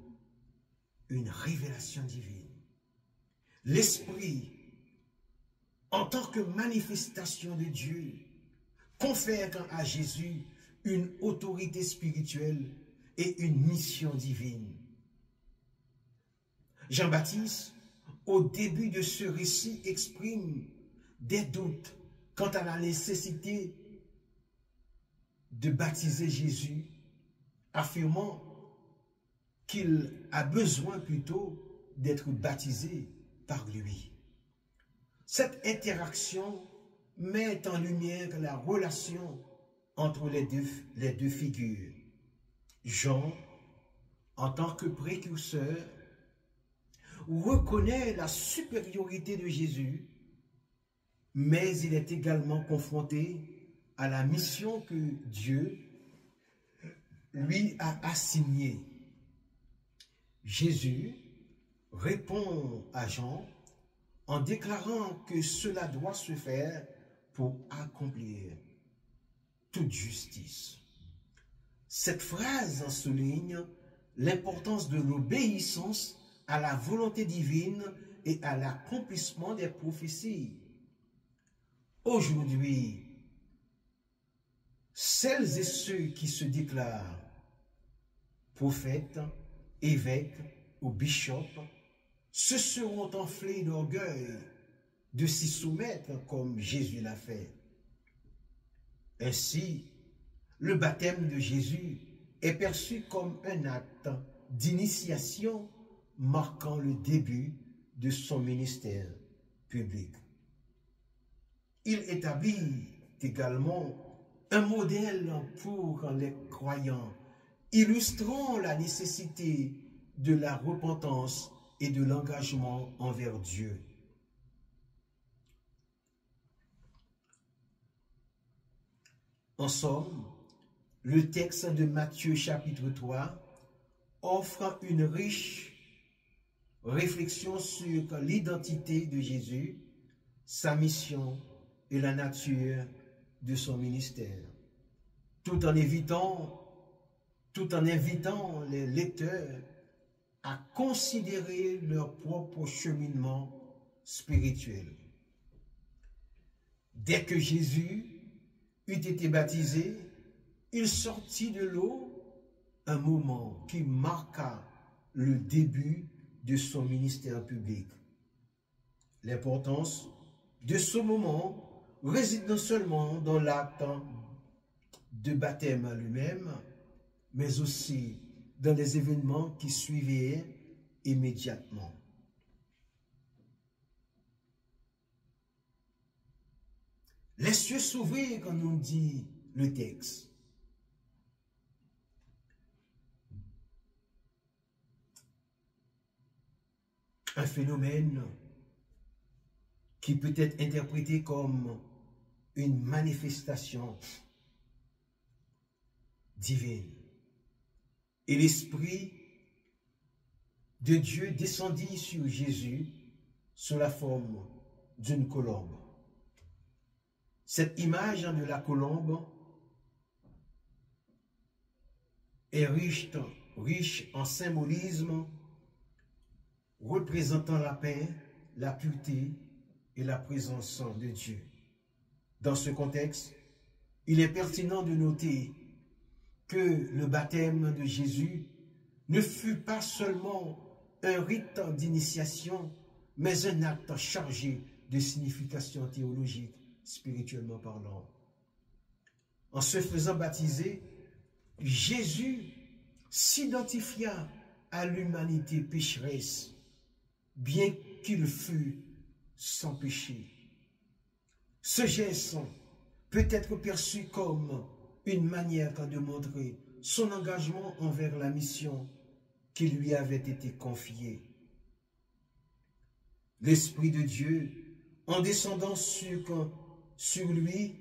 une révélation divine. L'Esprit, en tant que manifestation de Dieu, confère à Jésus une autorité spirituelle et une mission divine. Jean-Baptiste, au début de ce récit, exprime des doutes quant à la nécessité de baptiser Jésus, affirmant qu'il a besoin plutôt d'être baptisé par lui. Cette interaction met en lumière la relation entre les deux figures. Jean, en tant que précurseur, reconnaît la supériorité de Jésus, mais il est également confronté à la mission que Dieu lui a assignée. Jésus répond à Jean en déclarant que cela doit se faire pour accomplir toute justice. Cette phrase souligne l'importance de l'obéissance à la volonté divine et à l'accomplissement des prophéties. Aujourd'hui, celles et ceux qui se déclarent prophètes, évêques ou bishops se seront enflés d'orgueil de s'y soumettre comme Jésus l'a fait. Ainsi, le baptême de Jésus est perçu comme un acte d'initiation marquant le début de son ministère public. Il établit également un modèle pour les croyants, illustrant la nécessité de la repentance et de l'engagement envers Dieu. En somme, le texte de Matthieu chapitre 3 offre une riche réflexion sur l'identité de Jésus, sa mission et la nature de son ministère, tout en invitant les lecteurs à considérer leur propre cheminement spirituel. Dès que Jésus eut été baptisé, il sortit de l'eau, un moment qui marqua le début de son ministère public. L'importance de ce moment réside non seulement dans l'acte de baptême lui-même, mais aussi dans les événements qui suivaient immédiatement. Les cieux s'ouvrirent, comme nous dit le texte. Un phénomène qui peut être interprété comme une manifestation divine. Et l'Esprit de Dieu descendit sur Jésus sous la forme d'une colombe. Cette image de la colombe est riche en symbolisme représentant la paix, la pureté et la présence de Dieu. Dans ce contexte, il est pertinent de noter que le baptême de Jésus ne fut pas seulement un rite d'initiation, mais un acte chargé de signification théologique, spirituellement parlant. En se faisant baptiser, Jésus s'identifia à l'humanité pécheresse, bien qu'il fût sans péché. Ce geste peut être perçu comme une manière de montrer son engagement envers la mission qui lui avait été confiée. L'Esprit de Dieu, en descendant sur lui,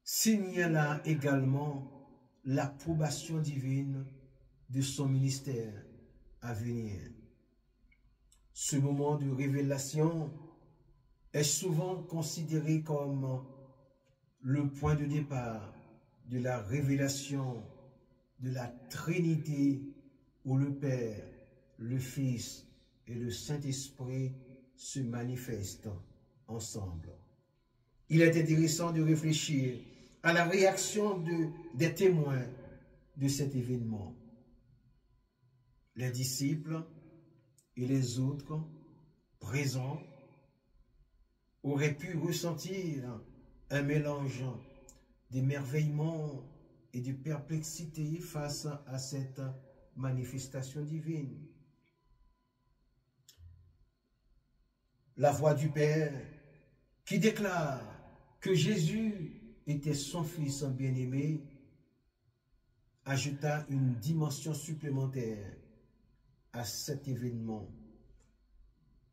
signala également l'approbation divine de son ministère à venir. Ce moment de révélation est souvent considéré comme le point de départ de la révélation de la Trinité où le Père, le Fils et le Saint-Esprit se manifestent ensemble. Il est intéressant de réfléchir à la réaction des témoins de cet événement. Les disciples et les autres présents auraient pu ressentir un mélange d'émerveillement et de perplexité face à cette manifestation divine. La voix du Père qui déclare que Jésus était son Fils bien-aimé, ajouta une dimension supplémentaire à cet événement.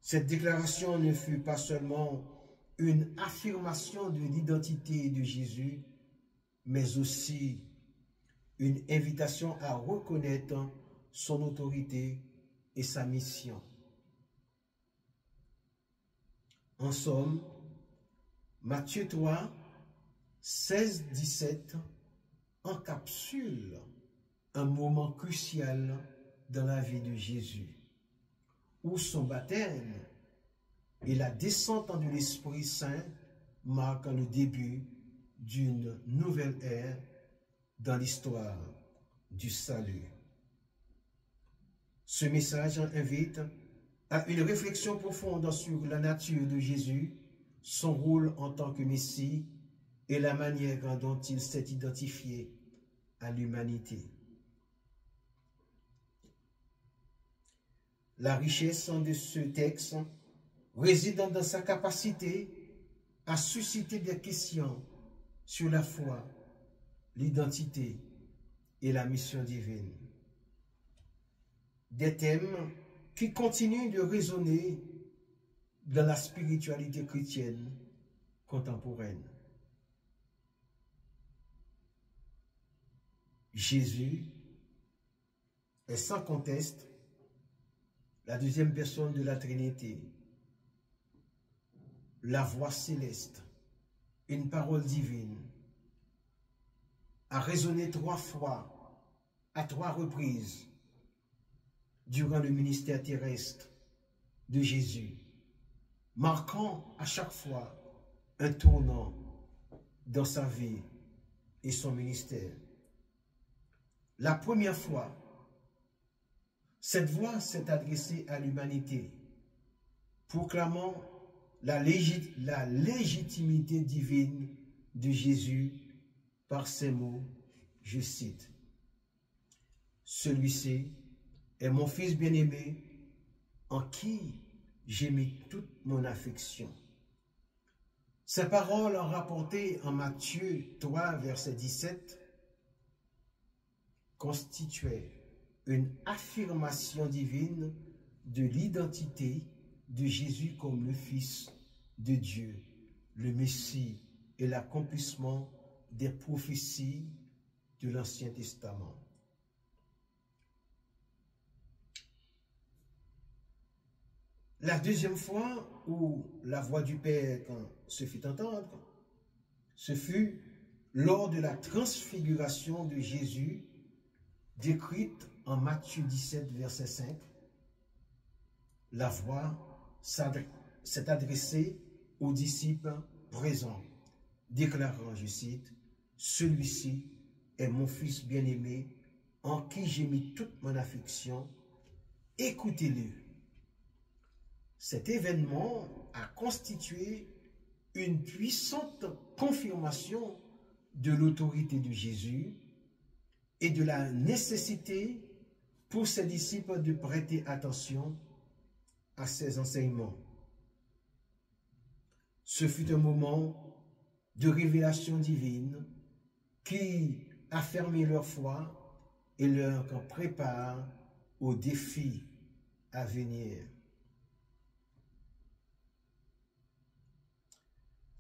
Cette déclaration ne fut pas seulement une affirmation de l'identité de Jésus, mais aussi une invitation à reconnaître son autorité et sa mission. En somme, Matthieu 3, 16-17 encapsule un moment crucial dans la vie de Jésus, où son baptême et la descente de l'Esprit Saint marquent le début d'une nouvelle ère dans l'histoire du salut. Ce message invite à une réflexion profonde sur la nature de Jésus, son rôle en tant que Messie et la manière dont il s'est identifié à l'humanité. La richesse de ce texte réside dans sa capacité à susciter des questions sur la foi, l'identité et la mission divine. Des thèmes qui continuent de résonner dans la spiritualité chrétienne contemporaine. Jésus est sans conteste la deuxième personne de la Trinité, la voix céleste, une parole divine, a résonné 3 fois, à 3 reprises, durant le ministère terrestre de Jésus, marquant à chaque fois un tournant dans sa vie et son ministère. La première fois, cette voix s'est adressée à l'humanité, proclamant la légitimité divine de Jésus par ces mots, je cite, « Celui-ci est mon Fils bien-aimé, en qui j'ai mis toute mon affection. » Ces paroles rapportées en Matthieu 3, verset 17, constituaient une affirmation divine de l'identité de Jésus comme le Fils de Dieu, le Messie et l'accomplissement des prophéties de l'Ancien Testament. La deuxième fois où la voix du Père se fit entendre, ce fut lors de la transfiguration de Jésus, décrite en Matthieu 17, verset 5. La voix s'est adressée aux disciples présents, déclarant, je cite, « Celui-ci est mon Fils bien-aimé, en qui j'ai mis toute mon affection, écoutez-le. » Cet événement a constitué une puissante confirmation de l'autorité de Jésus et de la nécessité pour ses disciples de prêter attention à ses enseignements. Ce fut un moment de révélation divine qui a fermé leur foi et leur prépare aux défis à venir.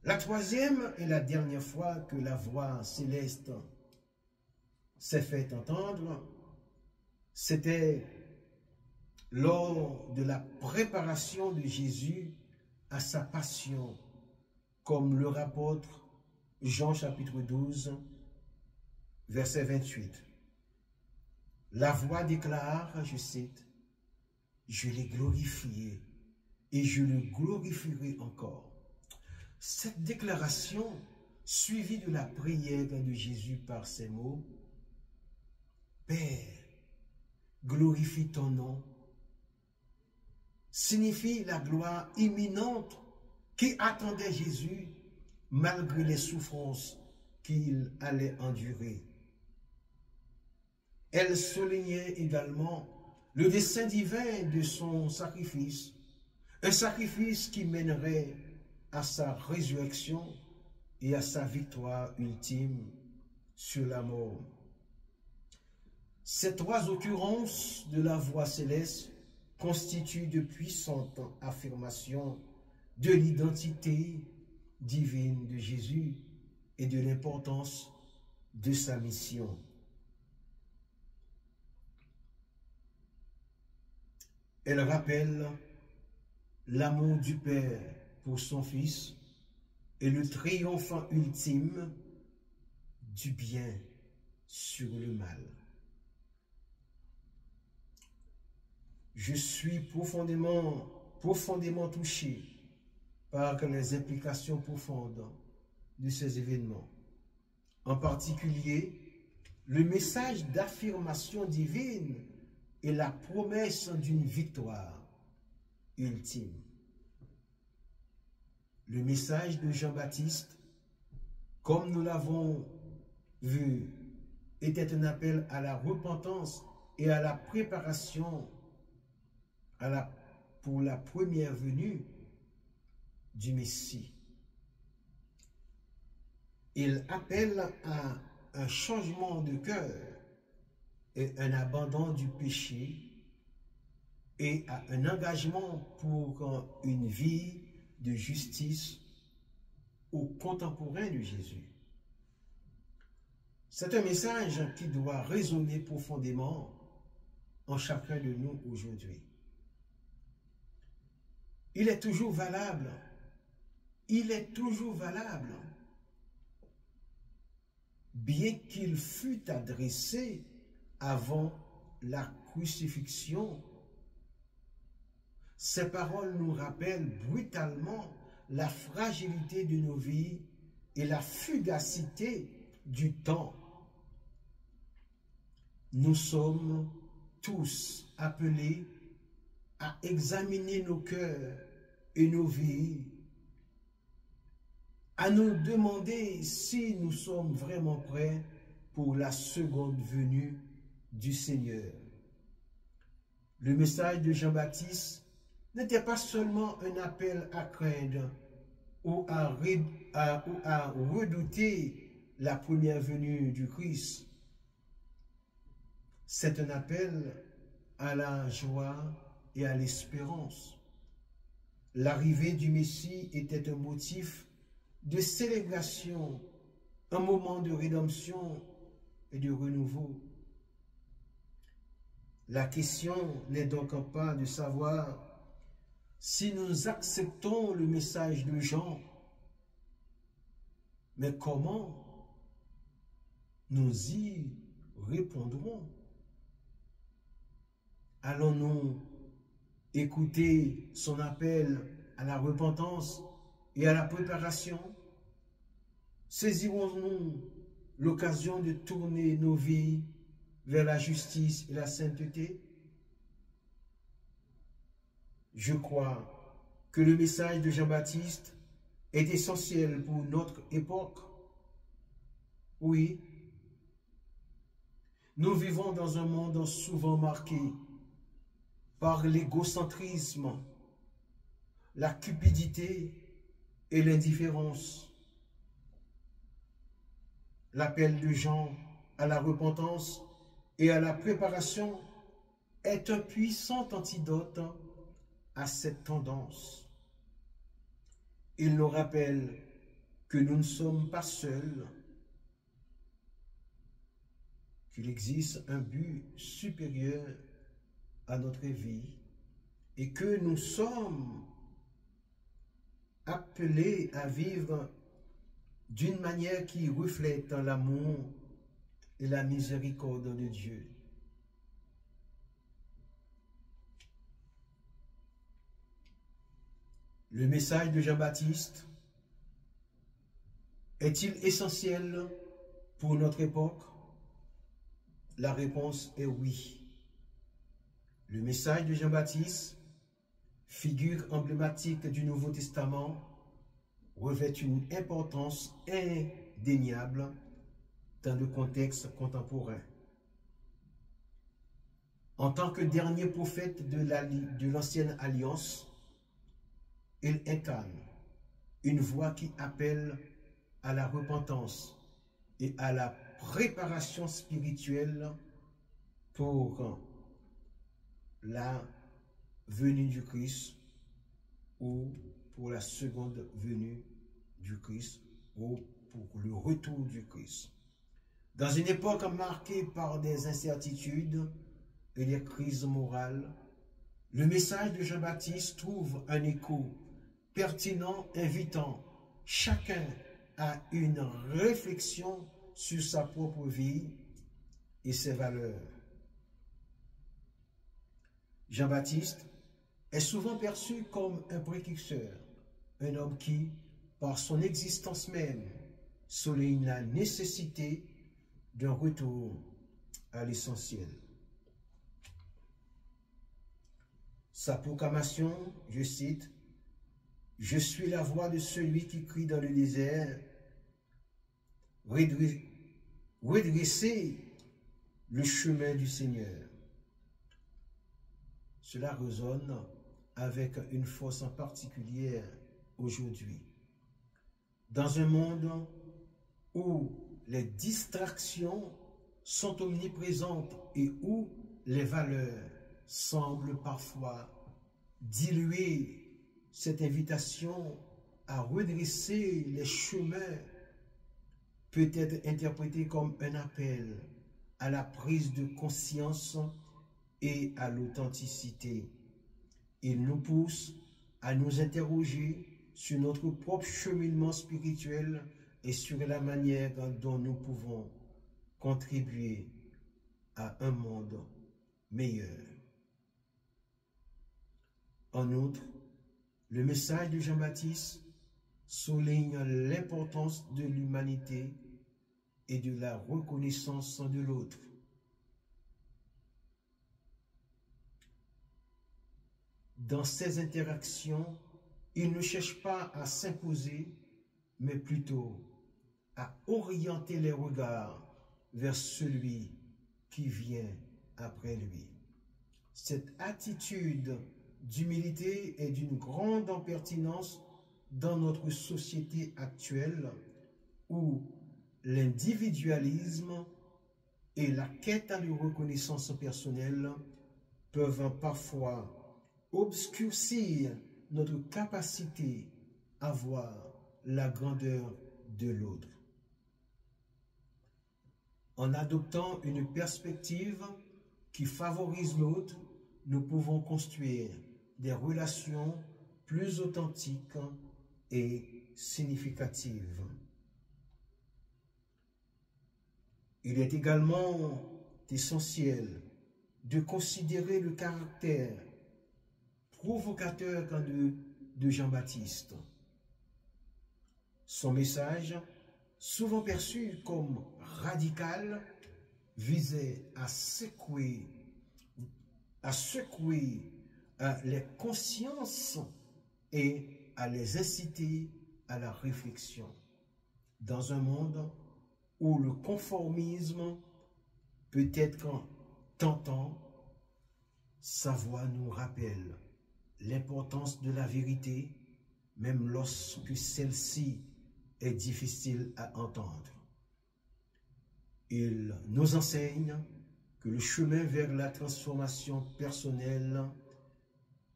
La troisième et la dernière fois que la voix céleste s'est fait entendre, c'était lors de la préparation de Jésus à sa passion, comme le rapporte Jean chapitre 12, verset 28. La voix déclare, je cite, « Je l'ai glorifié et je le glorifierai encore. » Cette déclaration, suivie de la prière de Jésus par ces mots, « Père, glorifie ton nom », signifie la gloire imminente qui attendait Jésus malgré les souffrances qu'il allait endurer. Elle soulignait également le dessein divin de son sacrifice, un sacrifice qui mènerait à sa résurrection et à sa victoire ultime sur la mort. Ces trois occurrences de la voix céleste constituent de puissantes affirmations de l'identité divine de Jésus et de l'importance de sa mission. Elle rappelle l'amour du Père pour son Fils et le triomphe ultime du bien sur le mal. Je suis profondément touché par les implications profondes de ces événements. En particulier, le message d'affirmation divine et la promesse d'une victoire ultime. Le message de Jean-Baptiste, comme nous l'avons vu, était un appel à la repentance et à la préparation pour la première venue du Messie. Il appelle à un changement de cœur et un abandon du péché et à un engagement pour une vie de justice aux contemporains de Jésus. C'est un message qui doit résonner profondément en chacun de nous aujourd'hui. Il est toujours valable. Il est toujours valable. Bien qu'il fût adressé avant la crucifixion, ces paroles nous rappellent brutalement la fragilité de nos vies et la fugacité du temps. Nous sommes tous appelés à examiner nos cœurs et nos vies, à nous demander si nous sommes vraiment prêts pour la seconde venue du Seigneur. Le message de Jean-Baptiste n'était pas seulement un appel à craindre ou à redouter la première venue du Christ. C'est un appel à la joie et à l'espérance. L'arrivée du Messie était un motif de célébration, un moment de rédemption et de renouveau. La question n'est donc pas de savoir si nous acceptons le message de Jean, mais comment nous y répondrons. Allons-nous écouter son appel à la repentance et à la préparation? Saisirons-nous l'occasion de tourner nos vies vers la justice et la sainteté? Je crois que le message de Jean-Baptiste est essentiel pour notre époque. Oui, nous vivons dans un monde souvent marqué par l'égocentrisme, la cupidité et l'indifférence. L'appel de Jean à la repentance et à la préparation est un puissant antidote à cette tendance. Il nous rappelle que nous ne sommes pas seuls, qu'il existe un but supérieur à notre vie et que nous sommes appelés à vivre d'une manière qui reflète l'amour et la miséricorde de Dieu. Le message de Jean-Baptiste est-il essentiel pour notre époque? La réponse est oui. Le message de Jean-Baptiste, figure emblématique du Nouveau Testament, revêt une importance indéniable dans le contexte contemporain. En tant que dernier prophète de l'Ancienne Alliance, il incarne une voix qui appelle à la repentance et à la préparation spirituelle pour la venue du Christ ou pour la seconde venue du Christ ou pour le retour du Christ. Dans une époque marquée par des incertitudes et des crises morales, le message de Jean-Baptiste trouve un écho pertinent, invitant chacun à une réflexion sur sa propre vie et ses valeurs. Jean-Baptiste est souvent perçu comme un précurseur, un homme qui, par son existence même, souligne la nécessité d'un retour à l'essentiel. Sa proclamation, je cite, « Je suis la voix de celui qui crie dans le désert, redressez le chemin du Seigneur. » Cela résonne avec une force en particulier aujourd'hui. Dans un monde où les distractions sont omniprésentes et où les valeurs semblent parfois diluer, cette invitation à redresser les chemins peut être interprétée comme un appel à la prise de conscience et à l'authenticité. Il nous pousse à nous interroger sur notre propre cheminement spirituel et sur la manière dont nous pouvons contribuer à un monde meilleur. En outre, le message de Jean-Baptiste souligne l'importance de l'humanité et de la reconnaissance de l'autre. Dans ces interactions, il ne cherche pas à s'imposer, mais plutôt à orienter les regards vers celui qui vient après lui. Cette attitude d'humilité est d'une grande pertinence dans notre société actuelle où l'individualisme et la quête de reconnaissance personnelle peuvent parfois obscurcir notre capacité à voir la grandeur de l'autre. En adoptant une perspective qui favorise l'autre, nous pouvons construire des relations plus authentiques et significatives. Il est également essentiel de considérer le caractère provocateur de Jean-Baptiste. Son message, souvent perçu comme radical, visait à secouer les consciences et à les inciter à la réflexion. Dans un monde où le conformisme peut être tentant, sa voix nous rappelle l'importance de la vérité, même lorsque celle-ci est difficile à entendre. Il nous enseigne que le chemin vers la transformation personnelle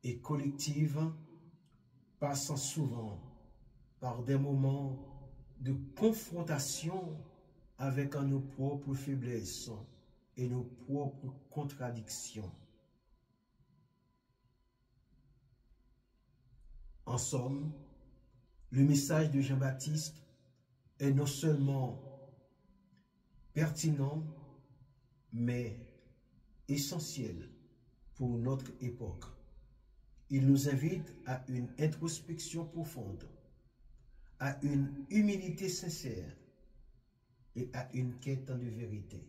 et collective passe souvent par des moments de confrontation avec nos propres faiblesses et nos propres contradictions. En somme, le message de Jean-Baptiste est non seulement pertinent, mais essentiel pour notre époque. Il nous invite à une introspection profonde, à une humilité sincère et à une quête de vérité.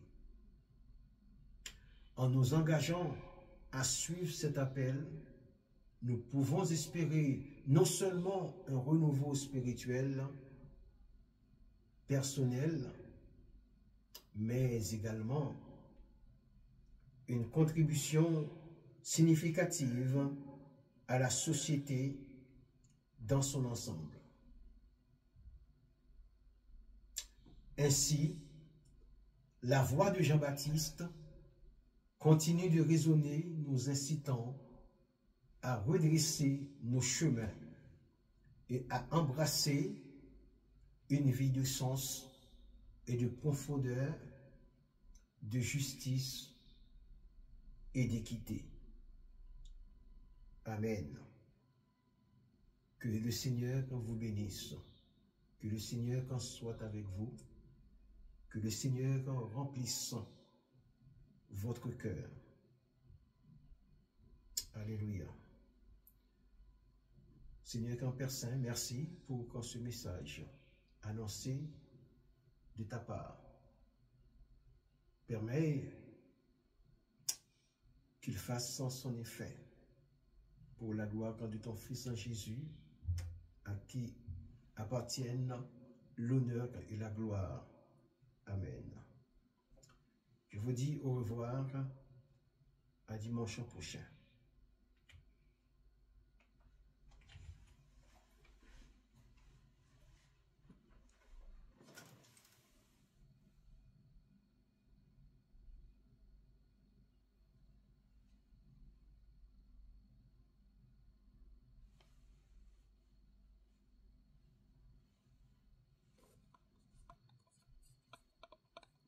En nous engageant à suivre cet appel, nous pouvons espérer non seulement un renouveau spirituel, personnel, mais également une contribution significative à la société dans son ensemble. Ainsi, la voix de Jean-Baptiste continue de résonner, nous incitant à redresser nos chemins et à embrasser une vie de sens et de profondeur, de justice et d'équité. Amen. Que le Seigneur vous bénisse. Que le Seigneur soit avec vous. Que le Seigneur remplisse votre cœur. Alléluia. Seigneur Père Saint, merci pour ce message annoncé de ta part. Permets qu'il fasse son effet pour la gloire de ton Fils en Jésus, à qui appartiennent l'honneur et la gloire. Amen. Je vous dis au revoir, à dimanche prochain.